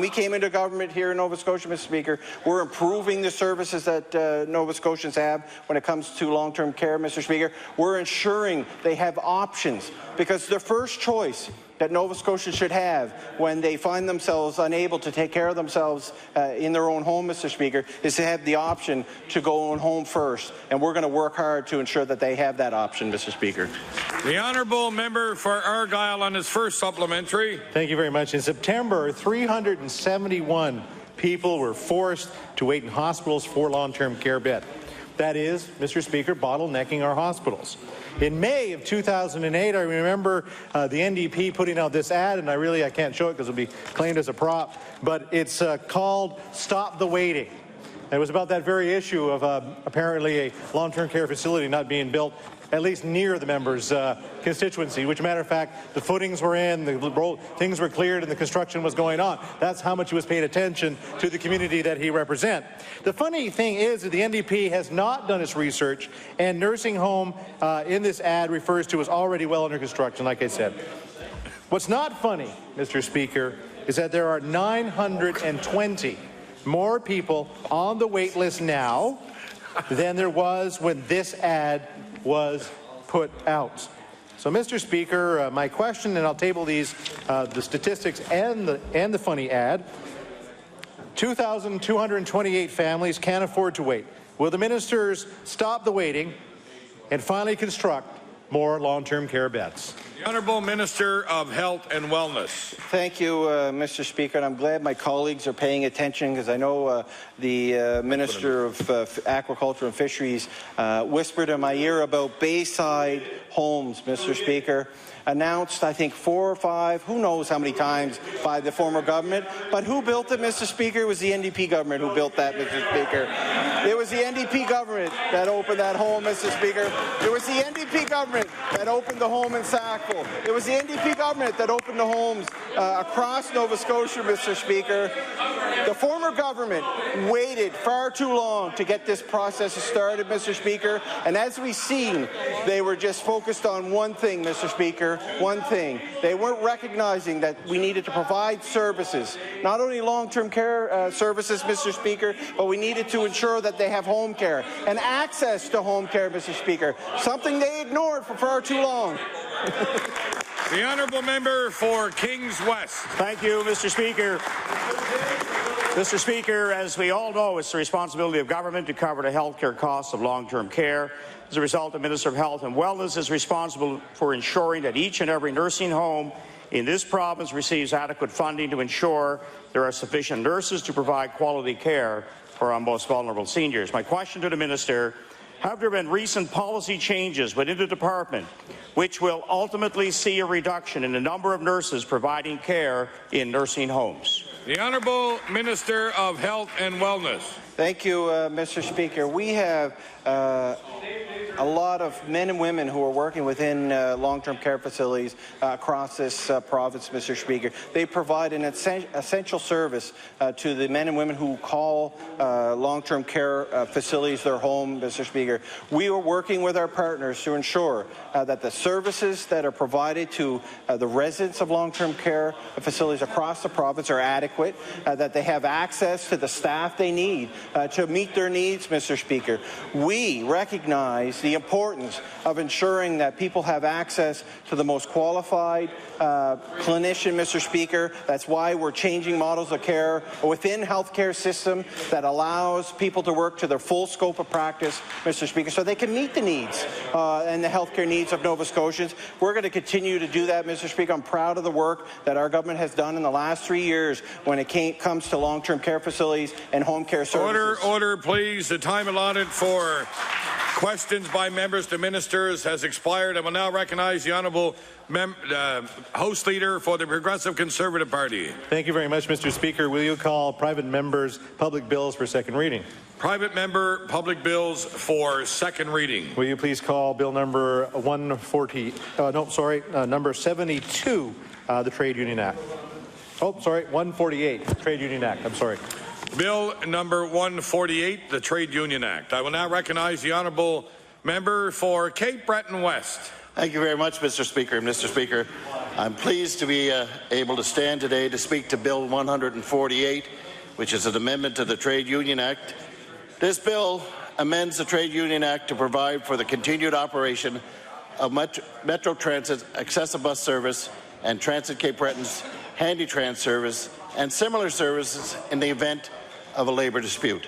came into government here in Nova Scotia, Mr. Speaker, we're improving the services that Nova Scotians have when it comes to long-term care, Mr. Speaker. We're ensuring they have options, because the first choice that Nova Scotians should have when they find themselves unable to take care of themselves in their own home, Mr. Speaker, is to have the option to go on home first. And we're going to work hard to ensure that they have that option, Mr. Speaker. The Honourable Member for Argyll on his first supplementary. Thank you very much. In September, 371 people were forced to wait in hospitals for long-term care bed. That is, Mr. Speaker, bottlenecking our hospitals. In May of 2008, I remember the NDP putting out this ad, and I can't show it because it'll be claimed as a prop, but it's called Stop the Waiting. And it was about that very issue of apparently a long-term care facility not being built at least near the member's constituency, which, matter of fact, the footings were in, the things were cleared, and the construction was going on. That's how much he was paying attention to the community that he represents. The funny thing is that the NDP has not done its research, and nursing home in this ad refers to as already well under construction, like I said. What's not funny, Mr. Speaker, is that there are 920 more people on the wait list now than there was when this ad was put out. So, Mr. Speaker, my question, and I'll table these, the statistics and the funny ad. 2,228 families can't afford to wait. Will the ministers stop the waiting and finally construct more long-term care beds? The Honourable Minister of Health and Wellness. Thank you, Mr. Speaker, and I'm glad my colleagues are paying attention, because I know the Minister of Aquaculture and Fisheries whispered in my ear about Bayside homes, Mr. Speaker. Announced, I think, 4 or 5, who knows how many times, by the former government. But who built it, Mr. Speaker? It was the NDP government who built that, Mr. Speaker. It was the NDP government that opened that home, Mr. Speaker. It was the NDP government that opened the home in Sackville. It was the NDP government that opened the homes across Nova Scotia, Mr. Speaker. The former government waited far too long to get this process started, Mr. Speaker. And as we've seen, they were just focused on one thing, Mr. Speaker. One thing. They weren't recognizing that we needed to provide services, not only long-term care services, Mr. Speaker, but we needed to ensure that they have home care and access to home care, Mr. Speaker, something they ignored for far too long. The Honourable Member for Kings West. Thank you, Mr. Speaker. Mr. Speaker, as we all know, it's the responsibility of government to cover the health care costs of long-term care. As a result, the Minister of Health and Wellness is responsible for ensuring that each and every nursing home in this province receives adequate funding to ensure there are sufficient nurses to provide quality care for our most vulnerable seniors. My question to the Minister: have there been recent policy changes within the department which will ultimately see a reduction in the number of nurses providing care in nursing homes? The Honourable Minister of Health and Wellness. Thank you, Mr. Speaker. We have a lot of men and women who are working within long-term care facilities across this province, Mr. Speaker. They provide an essential service to the men and women who call long-term care facilities their home, Mr. Speaker. We are working with our partners to ensure that the services that are provided to the residents of long-term care facilities across the province are adequate, that they have access to the staff they need to meet their needs, Mr. Speaker. We recognize the importance of ensuring that people have access to the most qualified clinician, Mr. Speaker. That's why we're changing models of care within healthcare system that allows people to work to their full scope of practice, Mr. Speaker, so they can meet the needs and the healthcare needs of Nova Scotians. We're going to continue to do that, Mr. Speaker. I'm proud of the work that our government has done in the last 3 years when it comes to long-term care facilities and home care services. Order, please. The time allotted for questions by members to ministers has expired. I will now recognize the Honourable House Leader for the Progressive Conservative Party. Thank you very much, Mr. Speaker. Will you call private members' public bills for second reading? Private member public bills for second reading. Will you please call bill number number 72, the Trade Union Act. 148, Trade Union Act. I'm sorry. Bill number 148, the Trade Union Act. I will now recognize the Honourable Member for Cape Breton West. Thank you very much, Mr. Speaker. Mr. Speaker, I'm pleased to be able to stand today to speak to Bill 148, which is an amendment to the Trade Union Act. This bill amends the Trade Union Act to provide for the continued operation of Metro Transit's Accessible Bus Service and Transit Cape Breton's Handy Trans service and similar services in the event of a labour dispute.